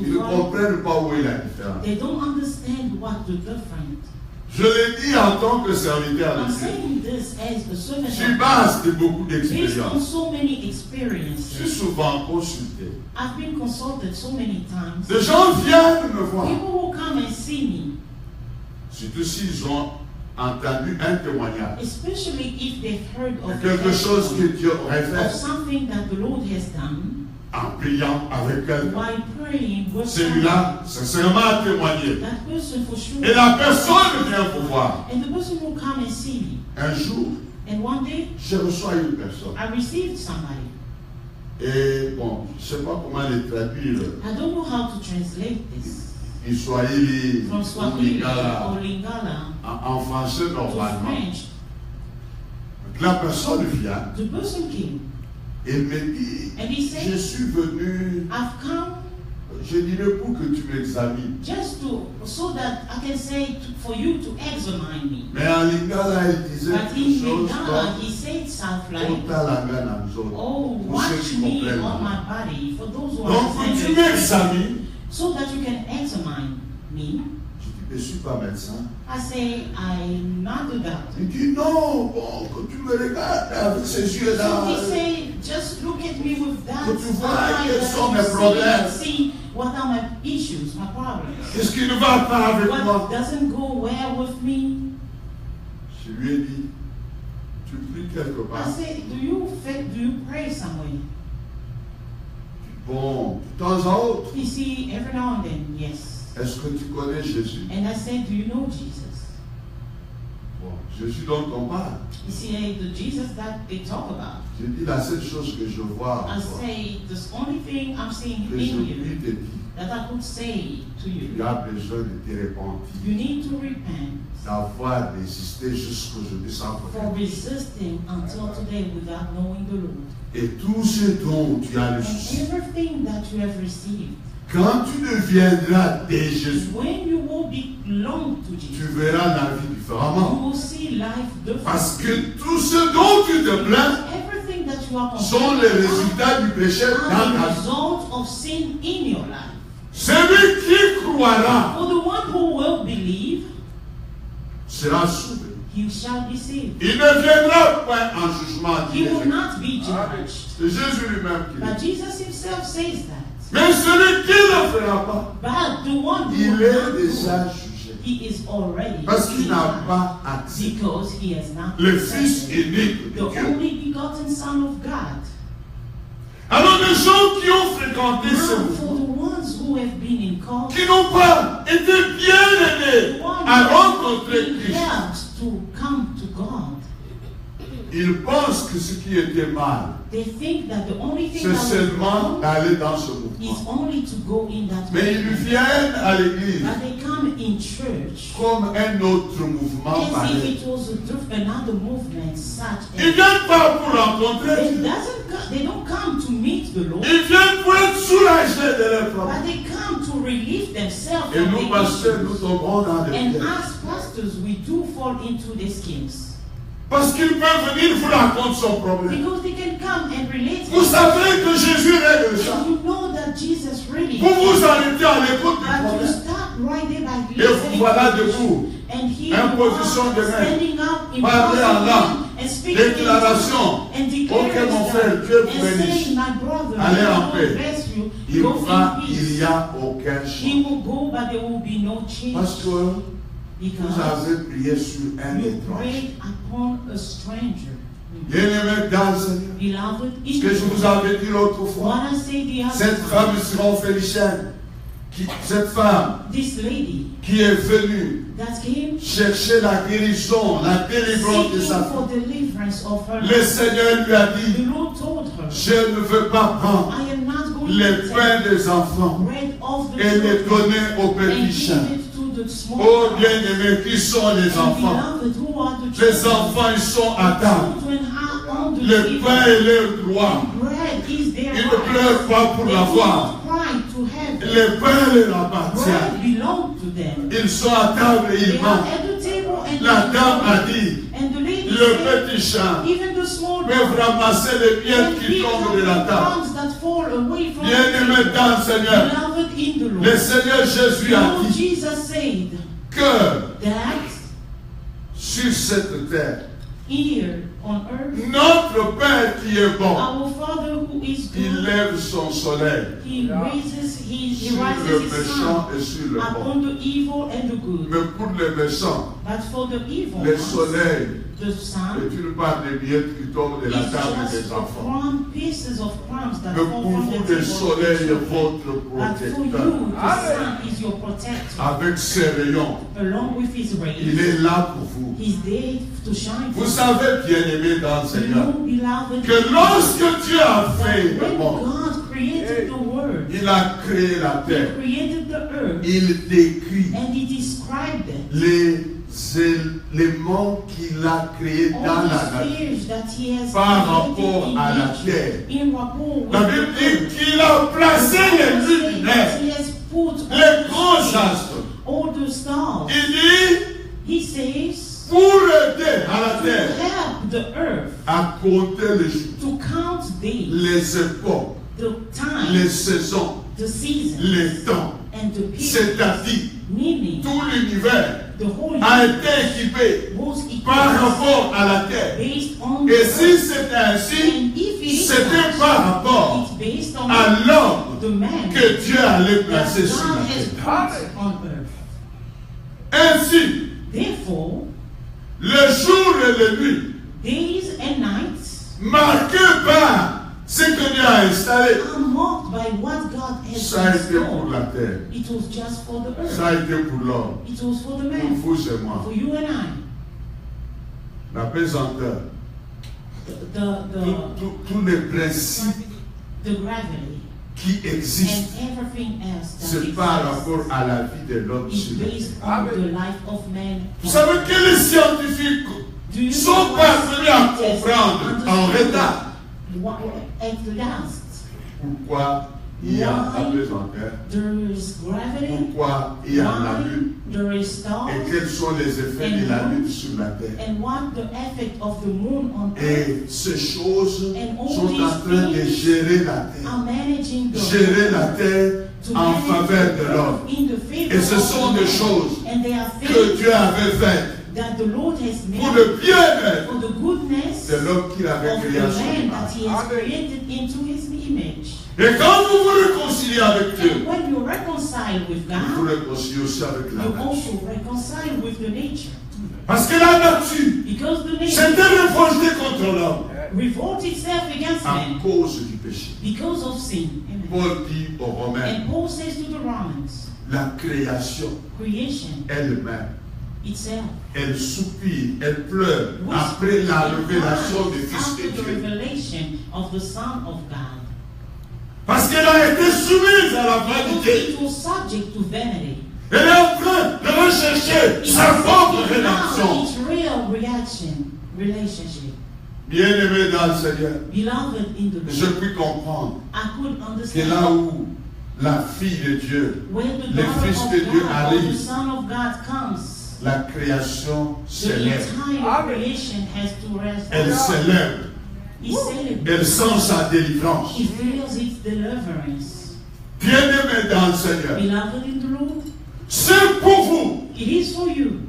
ils ne to follow. comprennent pas où est la différence. They don't understand what the difference. Je l'ai dit en tant que serviteur de I'm Dieu. saying this as a servant Sur of base de beaucoup God. Based on d'expériences. so many Je suis experiences, souvent consulté. I've been consulted so many times. Des gens viennent me voir. People who come and see me, Surtout s'ils ont entendu un témoignage. especially if they've heard of Quelque chose que Dieu aurait of fait something that the Lord has done en priant avec quelqu'un. while praying with someone, Celui-là, sincèrement, a témoigné. that person for sure. Et la personne vient vous voir. And the person will come and see me. Un jour, And one day, je reçois une personne. I received somebody. Et bon, je ne sais pas comment le traduire. I don't know how to translate this En Swahili, from ou Swahili Lingala, or Lingala en français to normalement. French. Donc, la personne vient The person came et me dit, and he said, je suis venu, I've come je dirais pour que tu m'examines. just so that I can say for you to examine me. Mais en Lingala, il disait But quelque in chose Lingala, comme he said stuff like, Ota la main à nous autres. oh, Pour ceux watch qui me comprennent. on my body. For those who Donc, quand tu understand, m'examines, so that you can examine me. je dis, je ne suis pas médecin. I say, I'm not a doctor. Il dit, non, bon, quand tu me regardes avec ces yeux-là, So he say, just look at me with that Que tu vois eye quels that sont you mes see problèmes. and see what are my issues, my problems. qu'est-ce qui ne va pas avec What moi? doesn't go well with me? Je lui ai dit, tu pries quelque I part. say, do you pray somewhere? Bon, de temps en autre, You see, every now and then, yes. est-ce que tu connais Jésus? And I said, do you know Jesus? Bon, Jésus dont on parle. You see, the Jesus that they talk about. Je dis, la seule chose que je vois en I toi, say, the only thing I'm seeing que je in puis you te dire, that I could say to tu you, as besoin de te repentir, you need to repent d'avoir résisté jusqu'aujourd'hui sans for problème. resisting until today without knowing the Lord. Et tout ce dont tu as And reçu, everything that you have received, quand tu deviendras de Jésus, when you will belong to tu Jesus, verras la vie you différemment. will see life Parce differently. que tout ce dont tu te plains Everything that you are sont complaining les about résultats du péché dans are ta the vie. result of sin in your life. Celui qui croira For the one who will believe, sera sauvé. he shall be saved. Il ne viendra point en jugement. He dit will les not be judged. C'est Jésus lui-même qui But le dit. Jesus himself says that. Mais celui qui ne le fera pas, But the one who il will est not do déjà it, jugé. he is already Parce qu'il n'a judged pas accès. because he has not Le Fils accepted unique de the Dieu. only begotten Son of God. Alors les gens qui ont fréquenté ce Now, for mouvement, the ones who have been in cult, qui n'ont pas été bien aidés the ones à who have rencontrer been Christ, helped to come to God, ils pensent que ce qui était mal, they think that the only thing c'est that was seulement wrong d'aller dans ce is mouvement. only to go in that Mais ils movement. viennent à l'église But they come in church comme un autre mouvement as if pareil. it was another movement such Ils as viennent pas pour rencontrer they, Dieu. they don't come to meet the Lord, Ils viennent pour être soulagés de leurs but problèmes. they come to relieve themselves Et from nous, the pasteurs, nous issues. tombons dans des And pièges. as pastors, we do fall into the schemes. Parce qu'ils peuvent venir vous raconter son problème. Because they can come and relate. Vous savez que Jésus règle ça. And you know that Jesus really. Vous vous arrêtez à l'écoute du But you problème. stop right there by Et vous listening voilà to the debout. issue. And here Imposition you are de main. standing up in Parlez en langue. and speaking in Déclaration. tongues and declaring Ok, mon frère, stuff Dieu vous and bénisse. saying, my brother, Allez en God paix. bless you. Il Go va, in il peace. n'y a aucun He changement. will go, but there will be no change. Parce que vous Because avez prié sur un you étrange. prayed upon a stranger. Bien-aimés dans le Seigneur. Beloved, Ce que je vous avais dit l'autre fois. what I say the other Cette time, femme syrophénicienne, cette femme this lady qui est venue that came chercher la guérison, la délivrance de seeking sa for fille, deliverance of her le life, Seigneur lui a the dit, Lord told her, je ne veux pas prendre I am not going les to pains take des enfants bread of the et les children donner aux and petits chiens. give it to the small Oh ones. bien-aimés, qui sont les And enfants? beloved, who are the Les children? enfants, ils sont à table. Children are on the Le table. pain est leur droit. Bread is their Ils ne right. pleurent pas pour They l'avoir. don't cry to have it. Le pain leur appartient. Bread belongs to them. Ils sont à table et They ils are mangent. at the table and La they dame a eat. dit, And the lady le said, petit chat even the small peuvent dogs ramasser les can miettes qui pick tombent up de the la table. crumbs that fall away from the Bien-aimés table. dans le Seigneur, Beloved in the le Lord. Seigneur Jésus a Lord dit Jesus said que that cette terre. Here on earth, Notre Père qui est bon, our Father who is il good, lève son soleil he rises sur le his méchant sun et sur le bon. upon the evil and the good. Mais pour les méchants, But for the evil le ones, soleil the sun est une part de miettes qui tombent de la is table just des enfants. pieces of crumbs that Mais fall pour from vous, the le table soleil of the est children. votre But for protecteur. you, the sun is your protector. Avec ses rayons, Along with his il rays, est là pour vous. he's there to shine for Vous you. savez, bien-aimés dans le Seigneur, You, beloved, que lorsque Dieu a fait that le when monde, God created the world, il a créé la he terre. created the earth, Il décrit and he described it. les éléments qu'il a créés dans All la the nature. spheres that he has Par created rapport in à la nature, terre. in rapport with La the Bible earth. dit qu'il a placé les That luminaires, he has put les grands astres. all the stars. Il dit, He says, pour aider à la to terre help the earth à compter les jours, to count days, les époques, the time, les saisons, the seasons, les temps. and the periods. C'est-à-dire, Meaning, tout l'univers the whole a universe été équipé was par equipped rapport à la terre. based on the Et si earth. c'était ainsi, And if it is c'était such, par rapport it's based on à l'homme the man que Dieu allait that placer sur God la has terre. put on earth. Ainsi, Therefore, le jour et la nuit, days and nights marqués par ce que Dieu a installé, are marked by what God has ça a été pour installed. la terre, It was just for the earth. ça a été pour l'homme, It was for the pour man, vous et moi. for you and I. La pesanteur, tous les principes The gravity qui existent, and everything else that c'est par exists rapport à la vie de l'homme is sur la based terre. on the life of man. Vous savez que les scientifiques Do you sont know parvenus à what scientists comprendre en understand retard at last pourquoi il y a la pesanteur, there is gravity, pourquoi il y a la why lune there is stars, et quels sont les effets de la lune sur la terre. and what the effect of the moon on earth Et ces choses And all sont en these train de things gérer la terre. are managing the Gérer la terre to en manage faveur de the l'homme. earth in the favor Et ce of sont the des man. choses And they are que things Dieu avait faites that the Lord has pour made le bien-être for the goodness de l'homme qu'il avait of the créé à son man image. that he has created into his image. Et quand vous vous réconciliez avec Dieu, And when you reconcile with vous vous God, réconciliez aussi avec la you nature. also reconcile with the nature. Parce que la nature Because the s'était nature révoltée contre l'homme revolts itself against à man cause du péché. because of sin. Amen. Paul dit aux Romains, And Paul says to the Romans, la création creation elle-même, itself, elle soupire, elle pleure après la révélation du Fils after de the Dieu. revelation of the Son of God. Parce qu'elle a été soumise à la Because vanité. it was subject to vanity. Elle est en train de rechercher sa propre Now rédemption. its real relationship. Bien-aimé dans le Seigneur, Beloved in the je Lord, puis comprendre I could que là understand où la fille de Dieu, when the le daughter Fils of de Dieu God or arrive, the Son of God comes, la création the s'élève. entire creation has to rest. Elle s'élève. He celebrates. Elle sent sa délivrance. He feels its deliverance. Bien-aimé dans le Seigneur, Beloved in the Lord, c'est pour vous it is for you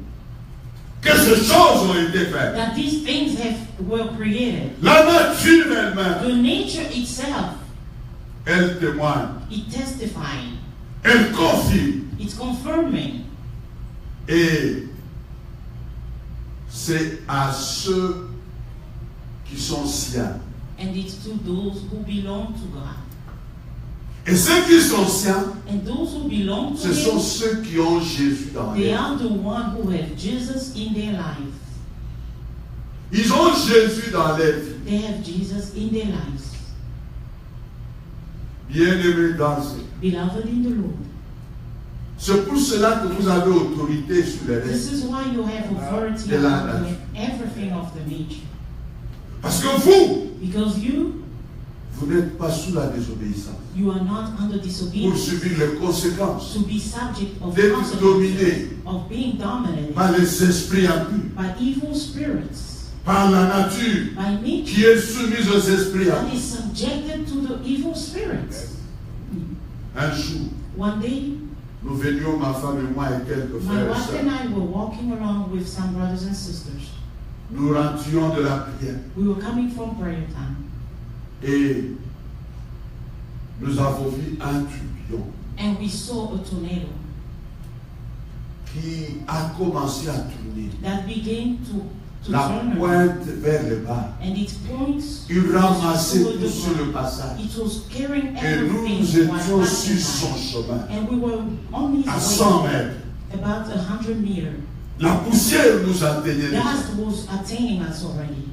que ces choses ont été faites. that these things were created. La nature elle-même, The nature itself, elle témoigne, it testifying, elle confirme. it's confirming. Et c'est à ceux qui sont siens. And it's to those who belong to God. Et ceux qui sont siens, And those who belong to ce sont Him, ceux qui ont Jésus dans they leur are vie. the one who have Jesus in their life. Ils ont Jésus dans leur vie. They have Jesus in their lives. Bien-aimés dans le Seigneur. Beloved in the Lord. C'est pour cela que vous avez autorité sur les This restes. is why you have authority De la over nature. everything of the nature. Parce que vous, Because vous n'êtes pas sous la désobéissance. you are not under Pour disobedience subir les conséquences to be subject of d'être consequences, dominé of being dominated par les esprits impurs, by evil spirits, par la nature by nature qui est soumise aux esprits that impurs. is subjected to the evil spirits. Un jour, One day, nous venions, ma femme et moi, et quelques my frères et wife sœurs. and I were walking along with some brothers and sisters. nous rentrions de la prière We were coming from prayer time, et nous avons vu un tourbillon and we saw a tornado qui a commencé à tourner. that began to La turn around, pointe vers le bas. and its points Il ramassait over tout the sur le ground. passage. It was carrying Et nous, everything nous while étions passing sur son by. chemin, And we were on his à 100 way, mètres. about 100 meters. La poussière nous atteignait. Dust was attaining us already.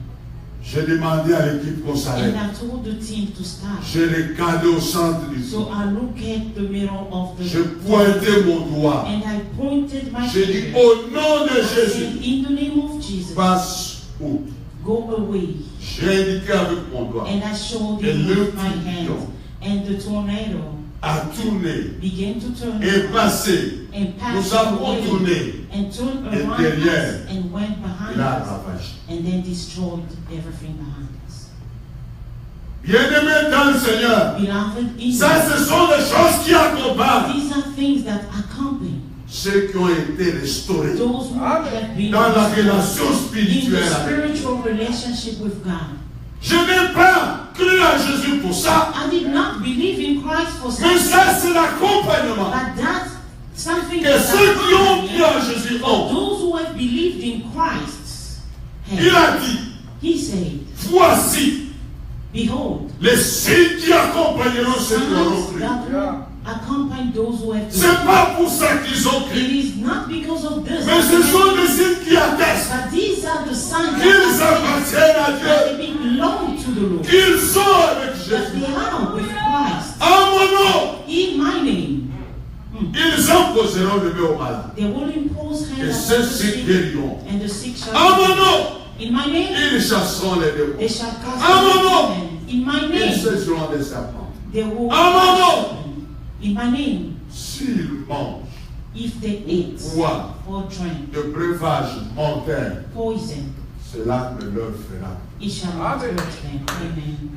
J'ai demandé à l'équipe qu'on s'arrête. And I told the team to stop. Je regardais au centre du So fond. I looked at the middle of the Je pointais mon doigt. and I pointed my J'ai dit, finger. au nom de I said, Jésus, in the name of Jesus, passe où? go away. J'ai indiqué avec mon doigt. And I showed Et him le with my hand. tourbillon And the tornado a tourné began to turn et around passé. and Nous passed avons away tourné. and turned Et around derrière, us and went behind Il a us ravagé. and then destroyed everything behind us. Bien-aimés dans le Seigneur, Beloved, in ça God, ce sont des choses qui accompagnent these are things that accompany ceux qui ont été restaurés those who have been dans la relation in the spirituelle avec Dieu. spiritual relationship with God. Je n'ai pas cru à Jésus pour ça, I did not believe in Christ for mais something, ça c'est l'accompagnement but that's something que that ceux qui ont cru à accompanies Jésus for ont. those who have believed in Christ. Il a dit, He said, voici behold, les signes qui accompagneront ceux qui auront signs cru. that will accompany those who have Ce believed. n'est pas pour ça qu'ils ont It cru, is not because of this, mais ce sont des signes qui attestent but these are the signs qu'ils that appartiennent à Dieu, they belong to the Lord, qu'ils sont avec that Jésus. they are with Christ. En mon nom, In my name, ils imposeront le main aux malades. they will impose Et hands on ceux the qui sick, guériront. and the sick shall En mon be nom, healed. In my name, ils chasseront les démons. they shall cast En mon nom, out demons. In my ils name, saisiront des serpents. they will En mon nom, in my name, s'ils mangent if they eat boivent or drink de breuvages mortels, poison, cela ne leur fera. it shall not hurt them. Amen.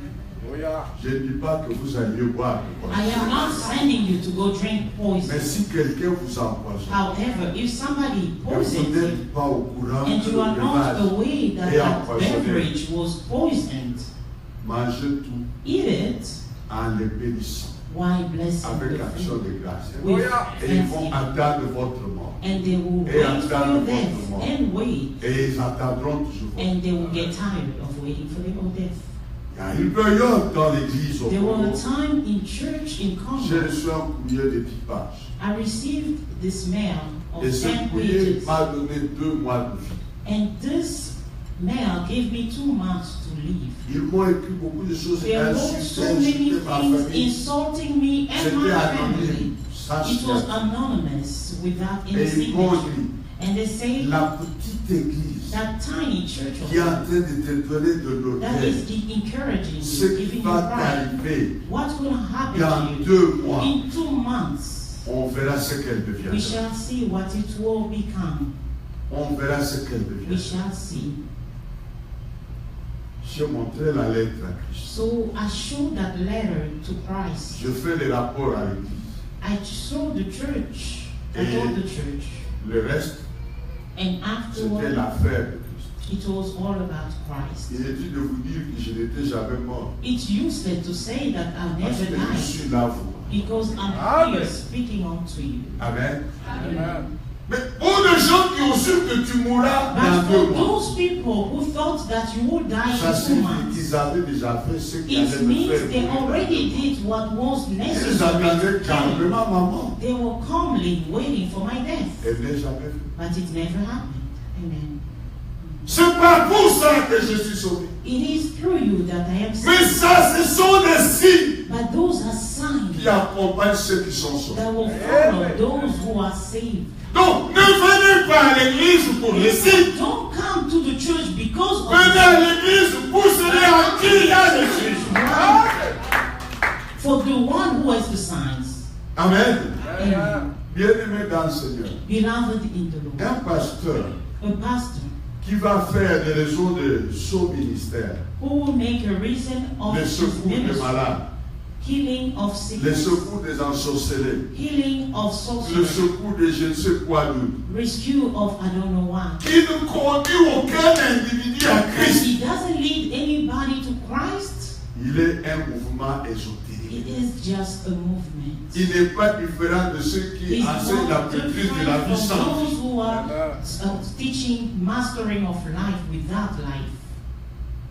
Je ne dis pas que vous alliez boire du I poison. am not sending you to go drink poison. Mais si quelqu'un vous empoisonne, However, if somebody et vous poisons you n'êtes pas au courant que and you are le not breuvage aware that est that empoisonné, beverage was poisoned, mangez tout eat it en les bénissant while blessing avec the action food de grâce. with Et ils vont thanksgiving. attendre votre mort. And they will Et wait for attendre your death votre mort. and wait, Et ils attendront toujours votre and they will mort. get tired of waiting for their own death. Il y a une période dans l'église au There was Congo. a time in church in J'ai Congo, reçu un courrier d'équipage. I received this mail of Et ce 10 courrier pages, m'a donné 2 mois de vie. and this mail gave me 2 months to leave. Ils m'ont écrit beaucoup de choses There were so insultant, many insulter ma things famille. insulting me and C'était my anonyme, family. sans It was signature. anonymous without any Et ils m'ont signature. dit, And they say la petite église that tiny church qui est of en train de te donner de that l'hôtel, is the encouraging ce you, qui giving you va pride. t'arriver What will happen dans to you 2 mois, in 2 months? on verra ce qu'elle We deviendra. shall see what it will become. On verra ce qu'elle We deviendra. shall see. J'ai montré la lettre à Christ. So I showed that letter to Christ. Je fais les rapports à l'église. I showed the church. I told the church. Le reste, And c'était afterward, l'affaire de Christ. it was all about Christ. Inutile de vous dire que je n'étais jamais mort. It's useless to say that I'll Parce never que je die suis là pour. because I'm Amen. here speaking unto you. Amen. Amen. Mais pour les gens qui ont su que tu mourras dans But 2 for mois, those people who thought that you would die ça in 2 signifie months, qu'ils avaient déjà fait ce qu'ils it allaient me means faire. they pour already mourir. did what was Ils necessary. attendaient to kill me. calmement maman. They were calmly waiting for my death, Elle n'est jamais venue. but it never happened. Amen. C'est pas pour ça que je suis sauvé. It is through you that I am Mais saved. ça, ce sont des signes But those are signs qui accompagnent ceux qui sont sauvés. that will follow those who are saved. Donc, ne venez pas à l'église pour les signes. Don't come to the church because of Venez à l'église pour celui à qui il y a des signes. for the one who has the signs. Amen. Amen. Bien-aimé dans le Seigneur. Beloved in the Lord. Un pasteur A pastor qui va faire des raisons de son ministère, who will make a reason of de his secours de ministry malades, healing of les sickness, secours des ensorcelés, healing of le sorcery, secours de je ne sais quoi d'autre, rescue of I don't know what. qui ne conduit aucun individu à And Christ. he doesn't lead anybody to Christ. Il est un mouvement It ésotérique. is just a movement. Il n'est pas différent de ceux qui It's enseignent la not maîtrise de la different vie from sans those vie. who are teaching mastering of life without life.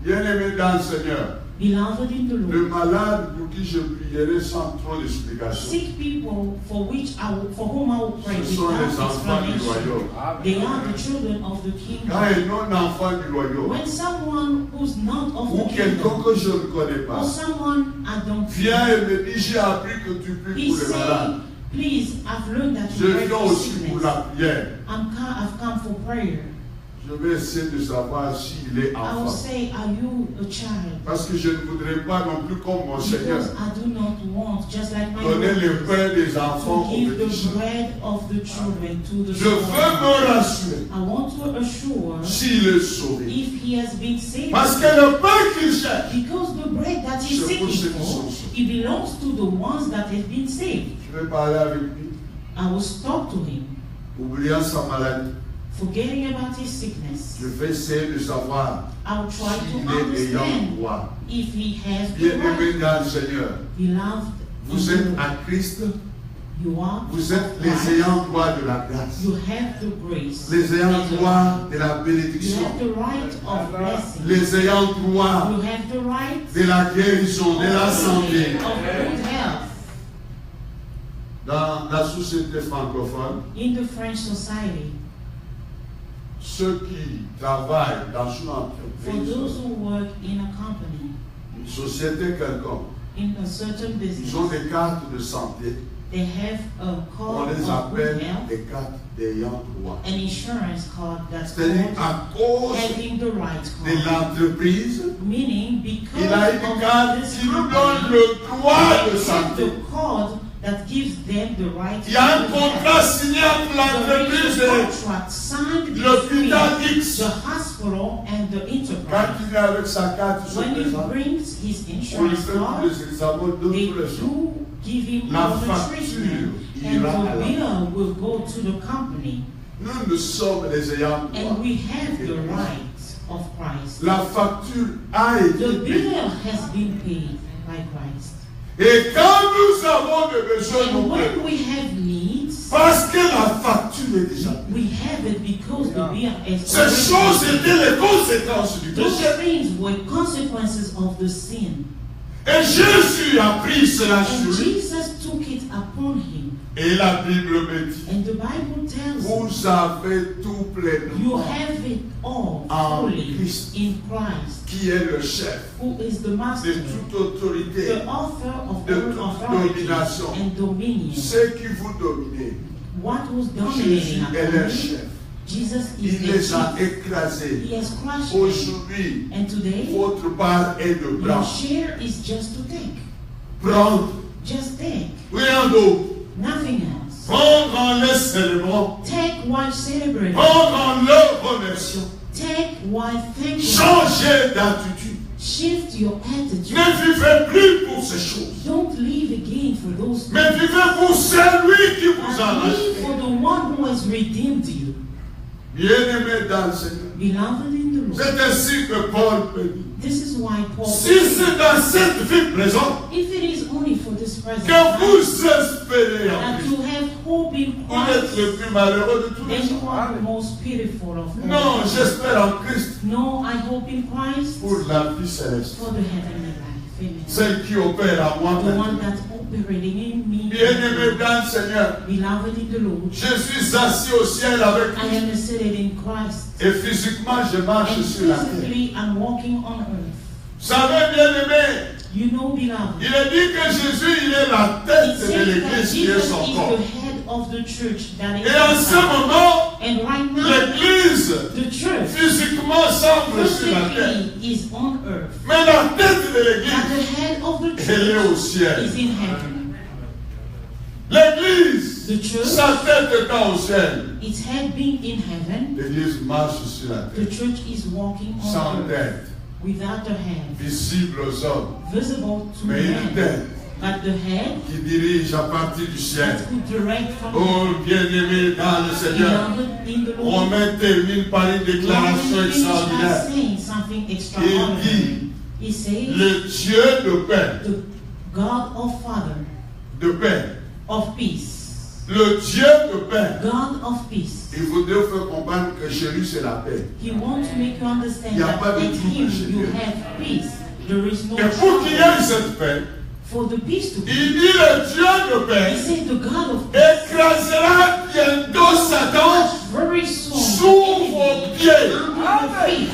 Bien-aimés dans le Seigneur, Beloved in the le Lord, malade pour qui je prierai sans trop d'explications, sick people for whom I will pray ce sont les without enfants du explanation. royaume. They are the children of the kingdom. Quand un non-enfant du royaume, When someone who's not of ou the quelqu'un kingdom, que je ne connais or pas, someone I don't vient know, et me dit, j'ai appris que tu pries he pour les malades. say, please, I've learned that Je you pray viens for aussi pour sickness. la prière. I've come for prayer. Je vais essayer de savoir s'il est I will enfant. say, are you a child? Parce que je ne voudrais pas non plus comme mon Seigneur Because I do not want, just like my donner le Lord, pain des enfants to aux give the petits. bread of the children to the Je veux small. me rassurer I want to assure s'il est sauvé. if he has been saved. Parce que le pain qu'il cherche, Because the bread that he's C'est pour ceux seeking qui sont for, sauvés. it belongs to the ones that have been saved. je vais parler avec lui, I will talk to him, oubliant sa maladie. forgetting about his sickness. Je vais essayer de savoir I will try to s'il est ayant understand droit. if he has the Bien-aimé right. dans le Seigneur, Beloved, vous êtes à Christ, you are vous êtes of les Christ. ayants droit de la grâce, You have the grace. les ayants as a- droit de la You bénédiction, have the right of blessing. les ayants droit You have the right de la guérison, de la santé. of good health. Dans la société francophone, In the French society, ceux qui travaillent dans une for entreprise, those who work in a company, une société quelconque, in a certain ils ont business, des cartes de santé, they have a on card les of appelle good health, des cartes d'ayant droit. an insurance card that's C'est-à-dire called à cause having the right de card. l'entreprise, Meaning, because il a une carte of this qui lui donne company, le droit de they have santé. the card that gives them the right Il y a un to contrat have. signé entre There l'entreprise is a et contract signed between l'hôpital X. the hospital and the Quand enterprise. il est avec sa carte, il se When he présente. brings his On lui insurance fait tous card, les examens de they tous les jours. do give him La all the facture treatment, and ira à the la- bill will go to the company, Nous sommes les ayants droit. and we have the right of Christ. La facture a été The payée. bill has been paid by Christ. Et quand nous avons des besoins, And nous when payons. we have needs, Parce que la facture est déjà payée. we have it because the bill is Ces already choses paid. étaient les conséquences du Those péché. things were consequences of the sin. Et Jésus a pris cela And sur lui. Jesus took it upon him. Et la Bible me dit, And the Bible tells us, vous avez tout you pleinement, have it all En fully Christ. in Christ, qui est le chef who is the de master, toute autorité. the author of de all toute authority domination. and dominion. Ceux qui vous dominez, What was Jésus dominating est upon leur him? chef. Jesus is Il the les a chief. écrasés. He has crushed them. Aujourd'hui, And today, votre part est de your blanc. share is just to take. Prendre, Just take. rien d'autre. Nothing else. Prendre en les célébrant. Take while celebrating. Prendre en leur remerciant. Take while thanking. Changer d'attitude. Shift your attitude. Ne vivez plus pour ces choses. Don't live again for those Mais vivez pour celui qui vous a and live racheté. for the one who has redeemed you. Bien-aimé dans le Seigneur. Beloved in the Lord. C'est ainsi que Paul peut dire. This is why Paul Si c'est dans cette vie présente if it is only for this present que time, vous espérez en and Christ, to have hope in vous êtes le Christ, plus malheureux de tous les then you gens. are the most pitiful of all. Non, j'espère en Christ No, I hope in Christ pour la vie céleste. for the heavenly life. Amen. Celle qui opère à moi The maintenant. one that's operating in me. Bien-aimé dans le Seigneur, Beloved in the Lord. je suis assis au ciel avec I Christ. am seated in Christ. Et physiquement, je marche And sur la terre. physically, I'm walking on earth. Vous savez, bien-aimé, You know, beloved, il est dit que Jésus, il est la it tête de says that l'église qui est Jesus son is corps. the head of the church that is Et en ce inside. moment, And right now, l'église the church physiquement semble sur la terre. physically is on earth. Mais la tête de But l'église, the head of the elle est au church ciel. is in heaven. L'église, The church, sa tête étant au ciel. its head being in heaven, L'église marche sur la the terre. church is walking Sans on earth tête, without a head, visible aux hommes. visible to Mais une men, tête but the head qui dirige à partir du ciel. that could direct from Oh, bien-aimé dans le Seigneur. beloved in the Lord. Romain termine par une déclaration Romans finished by extraordinaire. saying something Il extraordinary. dit, He says, le Dieu de paix, the God of Father de paix, of peace. le Dieu de paix. God of peace. Il voudrait faire comprendre que chez lui c'est la paix. He wants to make you understand Il y a that pas de in trouble Him chez you Dieu. have peace. There is no Et pour qu'il y ait trouble. cette paix, For the peace to be, il dit le Dieu de He paix said the God of peace écrasera bientôt Satan very soon sous vos pieds. under your feet.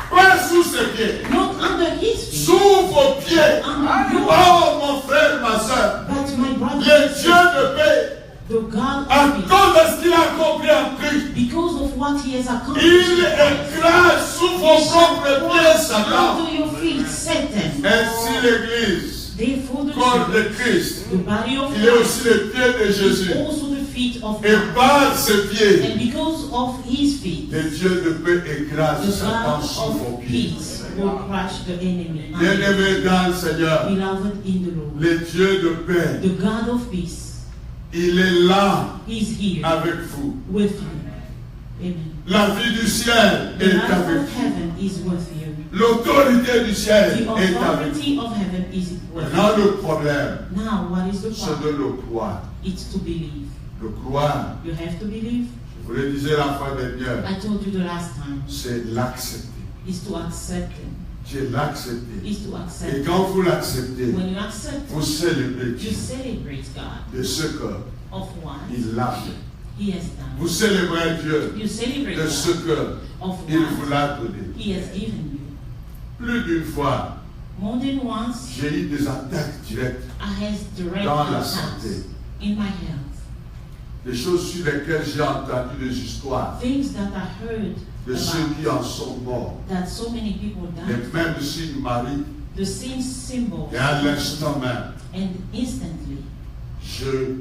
Pas sous ses pieds. Not under His feet. Sous vos pieds. Under your Oh mon frère, ma soeur. But my brother, Le Dieu de paix, the God à of peace, cause de ce qu'il a accompli en Christ, because of what He has accomplished, il écrase sous vos propres pieds Satan. under your feet, Satan. Ainsi l'Église, Therefore, the corps de church, Christ, the body of il est Christ, aussi le pied de is Jésus. also the feet of Et God. par ses pieds, And because of His feet, le Dieu de paix écrase the Satan God sous vos of pieds. peace will crush the enemy. Bien-aimé dans le Seigneur, Beloved in the Lord, le Dieu de paix, the God of peace il est là is here avec vous. with you. Amen. La vie du ciel The est life avec of vous. heaven is with you. L'autorité du ciel The est avec vous. authority of heaven is with you. Maintenant, le problème, Now, what is the c'est de problem? le croire. It's to believe. Le croire, You have to believe. je vous le disais la fois dernière, I told you the last time. c'est l'accepter. Is to accept Him. C'est l'accepter. Is to accept Et Him. quand vous l'acceptez, When you accept vous Him, célébrez you Dieu celebrate God de ce que of what il a fait. He has done. Vous célébrez Dieu You celebrate de ce God que of il vous what l'a donné. He has given you. Plus d'une fois, More than once, j'ai eu des attaques directes, I has direct Dans la attacks santé. in my health. des choses sur lesquelles j'ai entendu des histoires Things that I heard de ceux about qui en sont morts. that so many people Les died. mêmes signes Marie, The same symbol. et à l'instant même, And instantly, je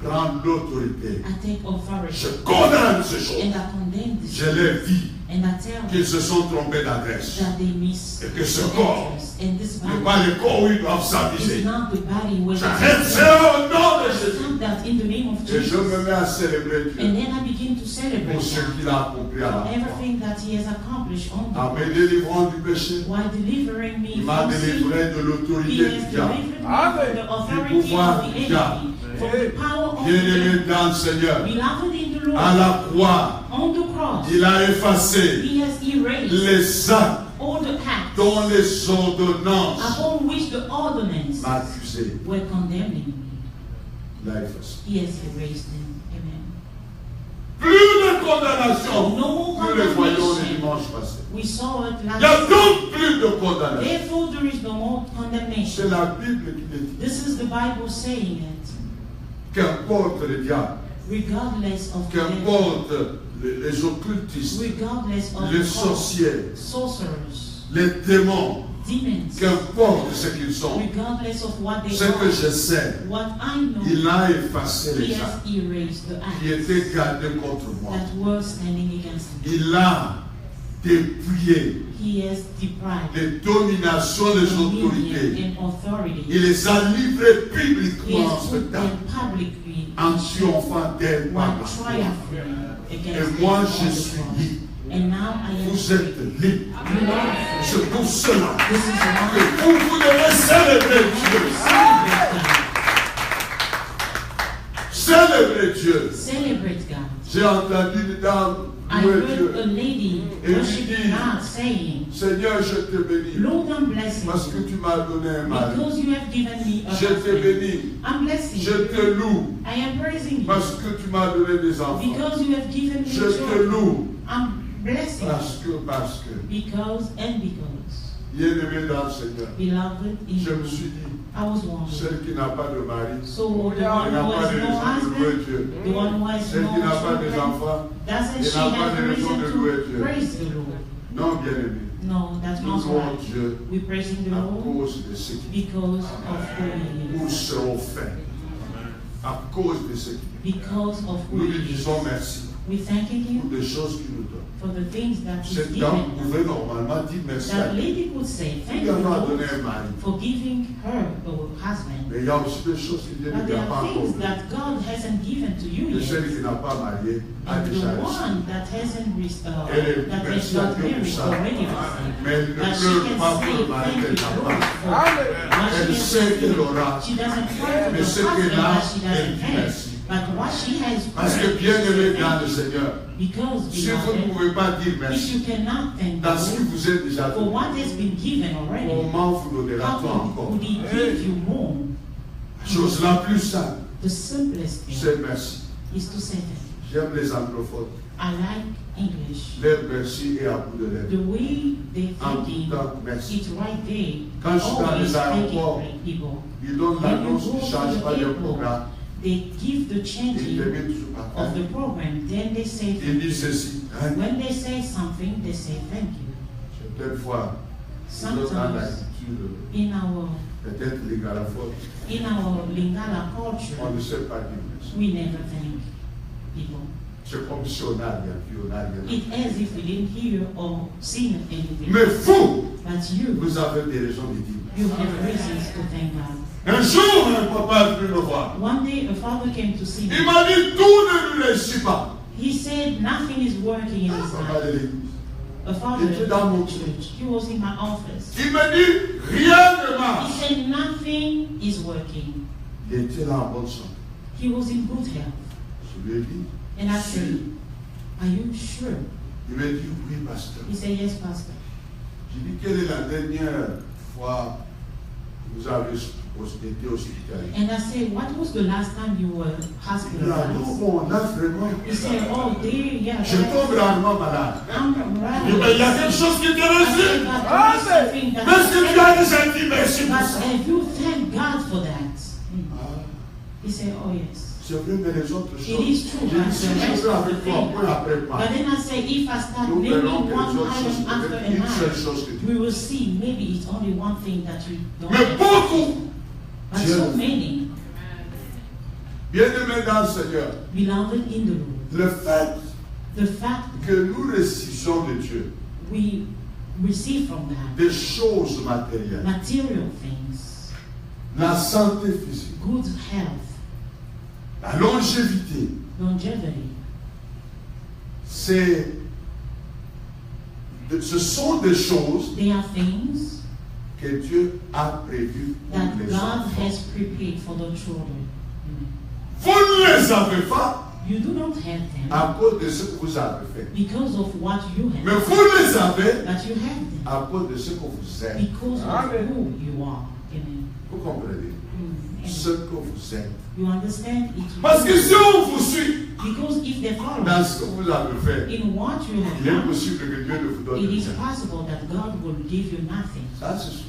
prends l'autorité. I take authority. Je condamne ces choses. And I condemn this. Je les dis And I tell them qu'ils se sont trompés d'adresse. that they miss Et que ce the corps address. And this n'est body pas le corps où ils doivent is s'aviser. not the body where J'arrête ça au nom de I Jésus. stop that in the name of Et je me Jesus. mets à célébrer Dieu And then I begin to celebrate pour ce God qu'il a accompli à la for croix. everything that He has accomplished on En the me délivrant du péché, while delivering me il m'a from sin. délivré de He l'autorité has du diable. delivered me from the authority of pouvoir the du diable. enemy, from the power of the Bien-aimé enemy. dans le Seigneur, Beloved in the à Lord, la croix, on the cross, il a effacé He has erased les actes all the acts dont les ordonnances upon which the ordinance m'accusaient. were condemning me. Il a effacé. He has erased them. Amen. Plus de condamnation. No more Nous le voyons le condemnation. dimanche passé. We saw it Il n'y a last. donc plus de condamnation. Therefore, there is no more C'est condemnation. la Bible qui le dit. This is the Bible saying it. Qu'importe le diable, Regardless of the devil, qu'importe les occultistes, regardless of les the sorciers, sorcerers, les démons, demons, qu'importe ce qu'ils sont, regardless of what they ce que are, je sais, what I know, il a effacé He les has actes erased the qui acts étaient gardés contre moi. that were standing against me. Il a dépouillé He has deprived les dominations des autorités. dominion and authority. Il les a livrés He publiquement en has put spectacle, them publicly en triomphant d'elle par while la foi. triumphing against Et moi, them je on the suis cross. libre. And now I am Vous free. êtes libres. You are free. C'est pour cela This is why que vous devez célébrer Dieu. celebrate God. Célébrer Dieu. Celebrate God. J'ai entendu une dame I louer heard a Dieu. lady Et worshiping lui dit, God saying, Seigneur, je te bénis Lord, I'm blessing parce que you tu m'as donné un mari. because you have given me a Je te husband. bénis. I'm blessing Je you. te loue I am praising you parce que tu m'as donné des enfants. because you have given me Je te children. loue I'm blessing you parce que, because bien-aimé dans le Seigneur, beloved in je me you. suis dit, I was wondering. celle qui n'a pas de mari, So the qui one n'a who pas has de no raison de louer husband, Dieu, the one who has celle no qui n'a pas de children, enfants, doesn't elle she n'a pas have de a raison reason de louer to Dieu. praise the Lord? Non, bien-aimé. No, that's Nous not louons right. Dieu We're praising the à Lord cause de ce qui because of who He nous is. serons faits. À cause de ce qui Because of who nous lui He is. disons merci. We're thanking pour Him des choses qu'il nous donne. for the things that He's Cette given dame us. pouvait normalement dire merci à That Dieu. lady could say, thank Il you, lui a donné Lord, un mari. for giving her a husband. Mais il y a aussi des choses que Dieu ne But lui there a pas are encore things données. that God hasn't given to you Et celle yet. qui n'a pas marié a And the déjà reçu. one that hasn't Elle that has merci à not Dieu pour married ça. already Mais elle ne that she pleure can pas pour say le mari thank qu'elle you, n'a Lord, pas. for what Elle she sait has qu'elle received. aura. She doesn't cry for Mais the ce husband qu'elle a, that she elle doesn't dit have. merci. But what she has, Parce que bien aimé dans le Seigneur, because si vous ne beloved, pouvez pas dire if merci you cannot thank dans ce qui God vous est déjà for donné, what has been given already, comment vous how donnera-t-on encore? could He give you more? Chose la plus simple, The simplest thing c'est merci. is to say thank you. J'aime les anglophones. I like English. Leur merci est à bout de The lèvres. way they En tout thinking, temps, merci. it's right there. Quand je suis dans Always les aéroports, thanking people. ils donnent When you l'annonce go qui ne to change the pas leur airport, programme. they give the Ils te changing mettent toujours par of terre. the program. Then they say Ils disent ceci. Hein? when they say something, they say thank you. Quelquefois, ils ont dans Sometimes l'attitude, in our peut-être lingalaphone, Lingala on culture, ne sait pas dire merci. we never thank people. C'est comme si on n'a rien vu, on n'a rien vu. It's as if we didn't hear or seen anything. Mais vous, But you vous avez des raisons de dire merci. you have reasons to thank God. Un jour, un papa est venu me voir. One day, a father came to see Il me. m'a dit, tout ne lui réussit pas. He said nothing is working in his Papa life. de l'église. A father Il était dans mon at the church. He was in my office. Il me dit, rien ne He marche. said nothing is working. Il était là en bonne santé. He was in good health. Je lui ai dit, And I said, are you sure? il m'a dit, oui, pasteur. He said, yes, pastor. J'ai dit, quelle est la dernière fois que vous avez été hospitalisé? And I said, what was the last time you were Il dit, ah non, hospitalized? bon, on a vraiment. He said, oh dear, yeah. Je tombe rarement malade. I'm Il dit, mais il y a quelque chose qui te réussit. Mais est-ce que tu as déjà dit merci pour But ça? have you thank God for that? Ah, He said, oh yes. c'est vrai, mais les autres It choses. is true, J'ai but dit, si the je rest veux of the avec toi, thing. point après But point, then I say, if I start nous naming verrons que one les autres choses, item after peut-être une seule chose que another, tu we will see maybe it's only one thing that you don't Mais have. beaucoup, But Dieu so le fait. many, bien-aimés dans le Seigneur, beloved in the Lord, le fait the fact que nous récissons de Dieu we receive from that des choses matérielles, material things, la santé physique, good health, la longévité, longevity, ce sont des choses they are things que Dieu a prévues pour that les God enfants. has prepared for the children. Vous ne les avez pas You do not have them à cause de ce que vous avez fait. because of what you Mais have, vous les avez but you have them à cause de ce que vous êtes. because of Amen. who you are. Amen. Vous comprenez? Mm. Ce que vous êtes. You understand? It's Parce que si on vous suit because if they follow dans ce que vous avez fait, in what you have il est done, possible que Dieu ne vous donne it is rien. possible that God will give you nothing, Ça, c'est sûr.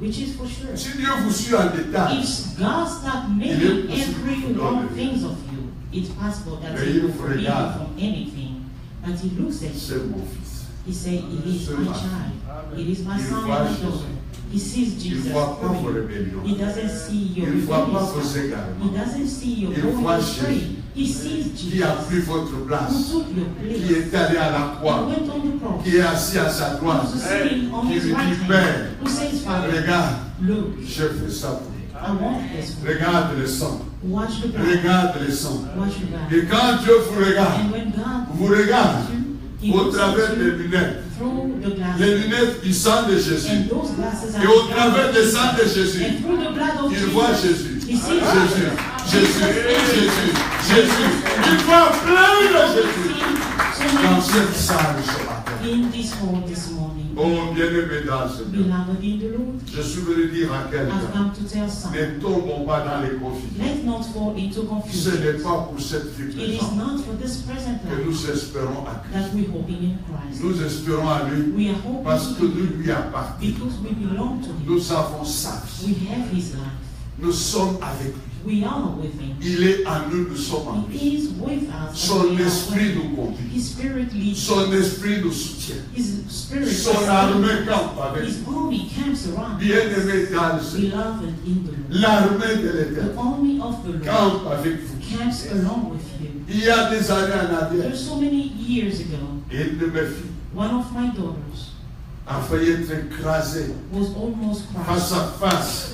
which is for sure. Si Dieu vous suit en détail, If God start making every wrong things of you, it's possible that Mais He il will vous forgive you regarde. from anything. But He looks at you. c'est mon fils. He said, "It is my child. It is my Il son voit and my Jésus. daughter." He sees Il ne Jesus. voit pas vos for you. rébellions. He doesn't see your Il ne voit pas rebellious vos side. He égarements. doesn't see your Il going voit astray. Jésus. He sees Qui a Jesus pris votre who place, took your qui place. est allé à la He croix, went on the cross. qui est assis à sa droite, Who's sitting on qui his lui right dit, hand. Père, Who says, Father, regarde, look, j'ai fait ça pour toi. I want this for you. Regarde le sang, Watch the blood. regarde le sang. Watch the blood. Et quand Dieu vous regarde, And when God vous regarde He au looks travers at des you lunettes, through the glasses. les lunettes du sang de Jésus, And those glasses are et au travers du sang de Jésus, and through the blood of il voit Jesus. Jésus. He sees Jésus, Jésus, Jésus, Jésus. Il voit plein de Jésus dans cette salle ce matin. in this hall this morning. Oh, bien-aimé dans le Seigneur, Beloved in the Lord, je suis venu dire à I've quelqu'un, come to tell some. ne tombons pas dans les confusions. Let's not fall into Ce confusion. n'est pas pour cette vie It is présente not for this present que life nous espérons à Christ. that we're hoping in Christ. Nous espérons à lui We are hoping parce que in nous Him lui appartenons. because we belong to Him. Nous avons sa vie. We have His life. Nous sommes avec lui. We are with Him. Il est en nous, nous sommes en lui. He is with us. and Son we are esprit with nous Him. conduit. His Spirit leads Son us. esprit nous soutient. His Spirit Son sustains armée us. campe avec His nous. army camps around us. Bien-aimé dans le Seigneur, Beloved in the Lord. l'armée de The l'Éternel army of the Lord campe avec vous. camps along with you. Il y a des années en arrière, There's so many years ago, une de mes filles one of my daughters a failli être écrasée was almost face crushed à face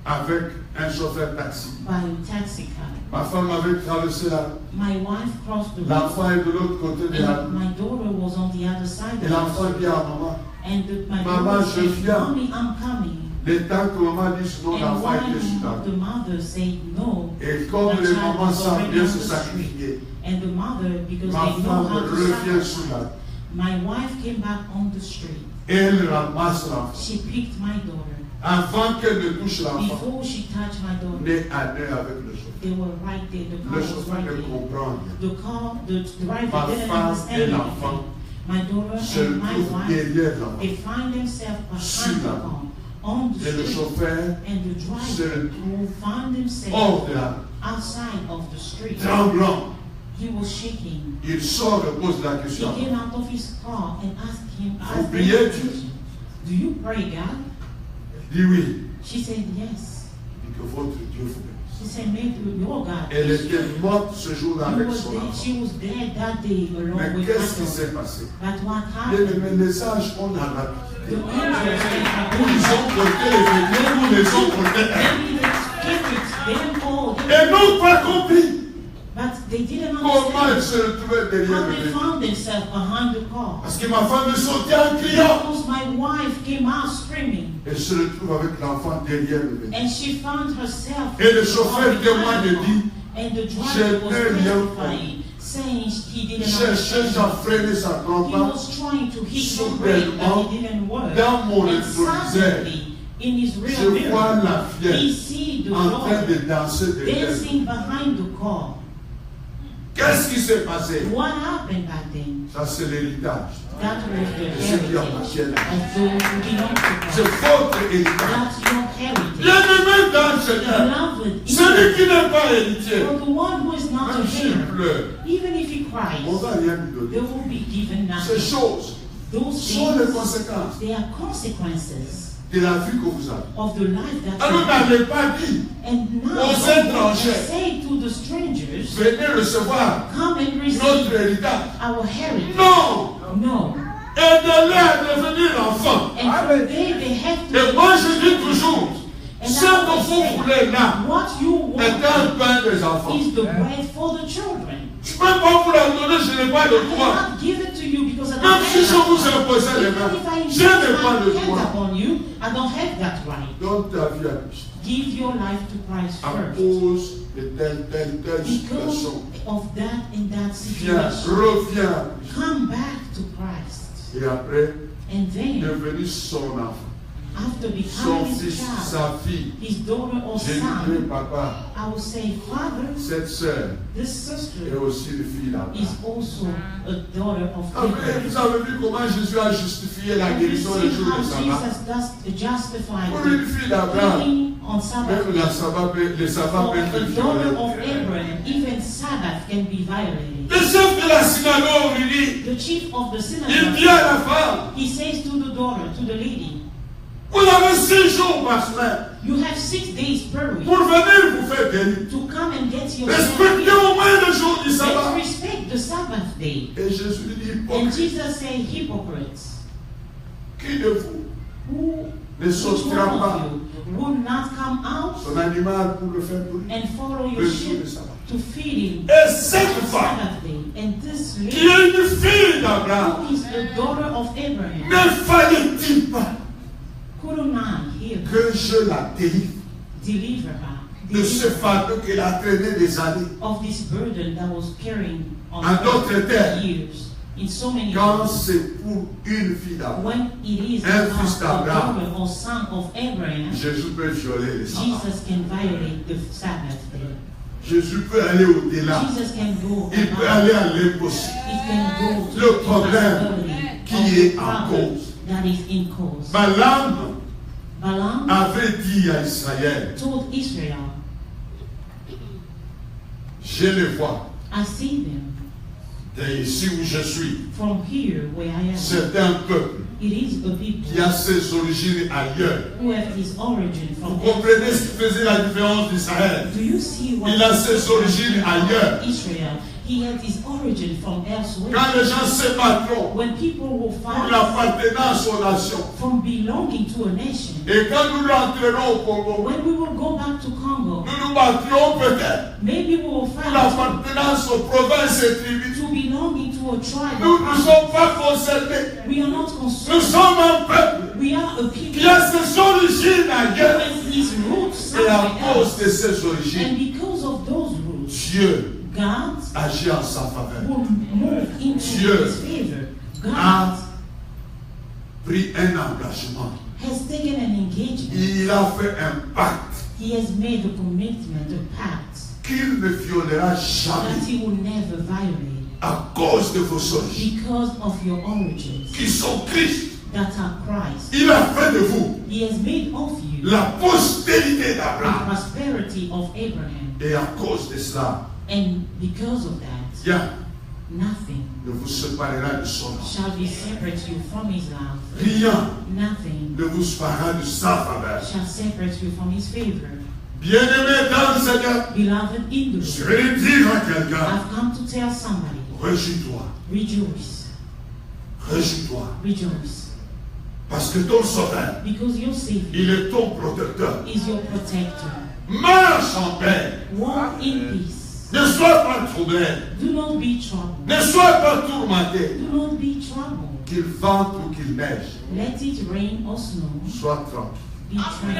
avec un chauffeur taxi. by a taxi cab. Ma femme avait traversé My wife crossed the road, l'enfant est de l'autre côté de la and my daughter was on the other side et of l'enfant the dit à maman, and my Maman, daughter je said, viens. Mommy, I'm coming. le temps que maman dit sinon And l'enfant était sur la while the mother said no, Et comme the les child mamans was savent already bien on se the street. sacrifier, And the mother, because ma they know femme how to revient sur sacrifice, la my wife came back on the street. et elle ramasse l'enfant. She picked my daughter. Avant qu'elle ne touche l'enfant, Before she touched my daughter, nez à nez avec le chauffeur. they were right there. The car Le was chauffeur right ne there. comprend rien. The driver Ma didn't femme understand et anything. l'enfant My daughter se and my trouvent wife, derrière l'enfant. they find themselves Sur behind the la car, on the Et le street, chauffeur and the se driver retrouve found himself hors de la outside of the street. tremblant. He was shaking. Il sort et pose la He question. came out of his car and asked him, Vous priez Dieu? do you pray God? Il dit oui. She said, yes. Et que votre Dieu vous bénisse. She said, maybe your God. Elle était morte ce jour-là avec son enfant. She was dead that day along Mais with qu'est-ce qui my s'est daughter. passé? But what Les happened? messages, on a The rapidité. angels they have Nous les ont portés les véniers, nous les ont portés. maybe the spirits them all, Et nous pas compris but they didn't comment understand ils se retrouvaient derrière how le they véhicule. found themselves behind the car. Parce que ma femme est sortie en criant. Because my wife came out screaming, Elle se retrouve avec l'enfant derrière le véhicule. and she found herself. Et le chauffeur behind témoigne the et car. dit, And the Je driver was n'ai rien testifying, saying he didn't je cherche à understand. freiner sa He trompe was trying to hit the Soudainement, brake, but it didn't work. dans mon And rétroviseur. suddenly, in his rear Je vois mirror, la he fillette see the en train de daughter danser derrière. dancing behind the car. Qu'est-ce qui s'est passé? What happened back then? Ça, c'est l'héritage. That was the Et ceux qui heritage appartiennent of à those who belong to C'est God. votre héritage. That's your heritage. Bien-aimé dans le Seigneur, Beloved, celui even qui n'est pas héritier, for the one who is not a même s'il heir, pleure, even if he on cries, ne va rien lui they donner. will be given Ces nothing. choses Those sont les things, conséquences they are consequences de la vie que vous avez. of the life that Alors you have. n'avez pas dit, And now, aux God étrangers, say to the strangers, venez recevoir come and notre receive héritage. our heritage. Non! No. Aidez-les à devenir enfants. And from there they have to. Et moi je dis toujours, And ce I que always vous say, voulez là what you est un want pain des enfants. is the bread for the children. Je ne peux pas vous la donner, je n'ai pas I le droit. cannot give it to you because I don't Même have si je that vous right. imposais les mains, Even if I je n'ai impose pas my le hands droit. upon you, I don't have that right. Donne ta vie à Christ. Give your life to Christ À first. cause de telle Because situation. of that in that Viens, situation, reviens à Christ. come back to Christ. Et après, And then, devenu son enfant, after son becoming his fils, child, sa fille. his daughter or J'ai dit, son, papa, I will say, Father, cette sœur this est sister aussi une fille là. is also a daughter of Après, vous Abraham. avez vu comment Jésus a justifié la And you guérison see le jour how de sabbat. Jesus does justified Pour une fille d'Abraham, healing on Sabbath même la day. sabbat, les sabbats For peuvent a être daughter violés. of Abraham, even Sabbath can be violated. Le chef de la synagogue lui dit, The chief of the il synagogue, dit à la femme, he says to the daughter, to the lady, vous avez 6 jours par semaine you have 6 days per week pour venir vous faire guérir. to come and get your Respectez au moins le jour du Let's sabbat. respect the Sabbath day. Et Jésus lui dit, And hypocrite, Jesus said, hypocrites, qui de vous who ne which sortira one pas of you would not come out son animal pour le faire brûler and follow le your jour sheep du sabbat? to feed him Et cette on femme, Sabbath day? And this qui lady, est une fille d'Abraham, who is the daughter of Abraham, ne fallait-il pas couldn't I hear que je la délivre deliver her de ce fardeau qu'elle a traîné des années? of this burden that was carrying on En d'autres her termes, years in so many quand years. c'est pour une fille d'Abraham, When it is Un about fils a d'Abraham. daughter or son of Abraham, Jésus peut violer les sabbats. Jesus can violate the Sabbath day. Jésus peut aller au-delà. Jesus can go Il peut about. aller à l'impossible. It can go to Le the problème impossibility qui of est the en problem cause. that is in cause. Balaam Balaam avait dit à Israël, told Israel, je les vois I see them d'ici où je suis. from here where I am. C'est un peuple It is a qui people a ses origines ailleurs. who have his origin Vous from comprenez ce qui faisait la différence d'Israël? Do you see what Il a ses origines ailleurs. Israel? He had his origin from elsewhere. Quand les gens se battront When people will pour fight l'appartenance aux nations. from belonging to a nation, Et quand nous rentrerons au Congo, when we will go back to Congo, nous nous battrons peut-être maybe we will pour fight l'appartenance aux provinces et tribus. to belonging to a tribe. Nous or ne province. sommes pas concernés. We are not Nous concerned. sommes un peuple We are a qui people a ses origines ailleurs. with his roots Et à somewhere cause else. de ces origines, And because of those roots, Dieu God agit en sa faveur. will move into Dieu his favor. God a pris un engagement. has taken an engagement. Il a fait un pacte He has made a commitment, a pact, qu'il ne violera that jamais he will never violate à cause de vos origines, because of your origins qui sont Christ. that are Christ. Il a fait de vous He has made of you la postérité the d'Abraham. prosperity of Abraham. Et à cause de cela, And because of that, rien nothing ne vous séparera de son nom. shall be separate you from his love. Rien Nothing ne vous séparera de sa faveur. shall separate you from his favor. Bien-aimé dans le Seigneur, Beloved in the je Lord, vais dire à quelqu'un, I've come to tell somebody, réjouis-toi, rejoice, réjouis-toi. rejoice. Parce que ton sauveur, Because your Savior il est ton protecteur. is your protector. Marche en paix. Walk in peace. Ne sois pas troublé. Do not be troubled. Ne sois pas tourmenté. Do not be troubled. Qu'il vente ou qu'il neige, Let it rain or snow. sois tranquille. Be tranquil.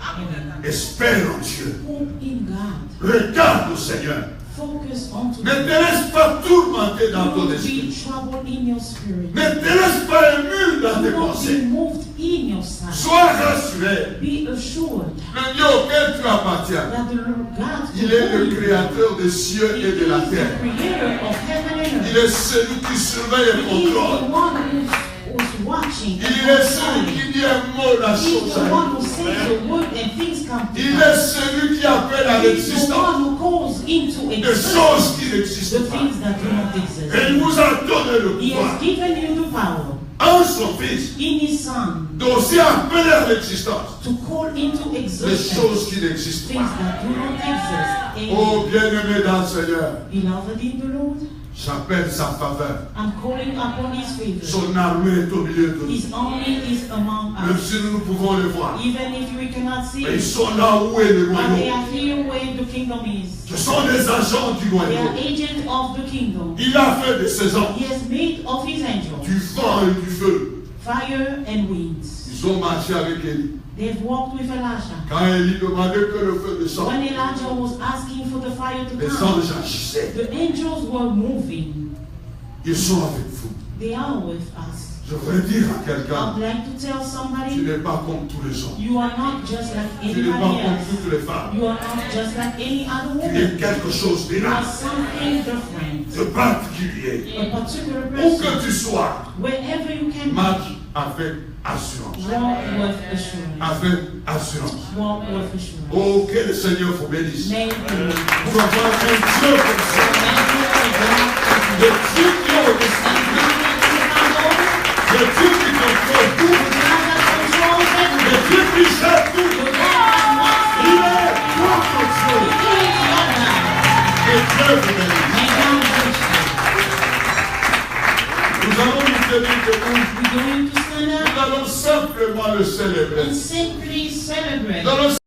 Amen. Espère en Dieu. Hope in God. Regarde au Seigneur. Focus on to Ne te laisse pas tourmenter dans Do ton not esprit. be troubled in your spirit. Ne te laisse pas ému dans Do tes not be pensées. moved in your sight. Sois rassuré. Be assured Le Dieu auquel tu appartiens, that the Lord God il est le who créateur des cieux He et de la is the terre. creator of heaven and Il earth. est celui qui surveille et He is the contrôle. one who's watching and Il est celui controlling. qui dit un mot, la He is chose the one arrive. who says the word and things come to Il est pass. celui qui appelle à He is the l'existence one who calls into des existence choses qui the n'existent pas. things that do not Et il exist. vous a donné le He pouvoir has given you the power en son Fils in His Son d'aussi appeler à l'existence to call into les existence choses qui n'existent things pas. that do not exist. Oh bien-aimé dans le Seigneur, Beloved in the Lord, j'appelle sa faveur. I'm calling upon His favor. Son armée est au milieu de nous. His army is among Même us. si nous ne pouvons le voir. Even if we cannot see Mais ils it, sont là où est le but they royaume. are here where the kingdom is. Ce sont des agents du They are royaume. agents of the kingdom. Il a fait de ces hommes He has made of His angels du vent et du feu. fire and winds. Ils ont marché avec Élie. They've walked with Elijah. Quand Élie demandait que le feu descende, When Elijah was asking for the fire to les come, anges agissaient. the angels were moving. Ils sont avec vous. They are with us. Je voudrais dire à quelqu'un, I'd like to tell tu somebody, n'es pas comme tous les hommes. you are not just like Tu n'es pas anybody comme else. toutes les femmes. You are not just like any other Tu es woman. quelque chose You are d'énorme, something different. de particulier. A particular Où que person. tu sois, Wherever you can marche avec assurance. walk with assurance. Avec assurance. Walk with assurance. Oh, que le Seigneur vous bénisse. May the Lord. Pour avoir un Dieu comme ça. Le Dieu qui est au-dessus. Le Dieu qui contrôle tout. Le Dieu qui gère tout. Il est votre Dieu. Et Dieu vous bénisse. Nous allons nous tenir debout. Nous allons simplement le célébrer. Simply celebrate. Nous allons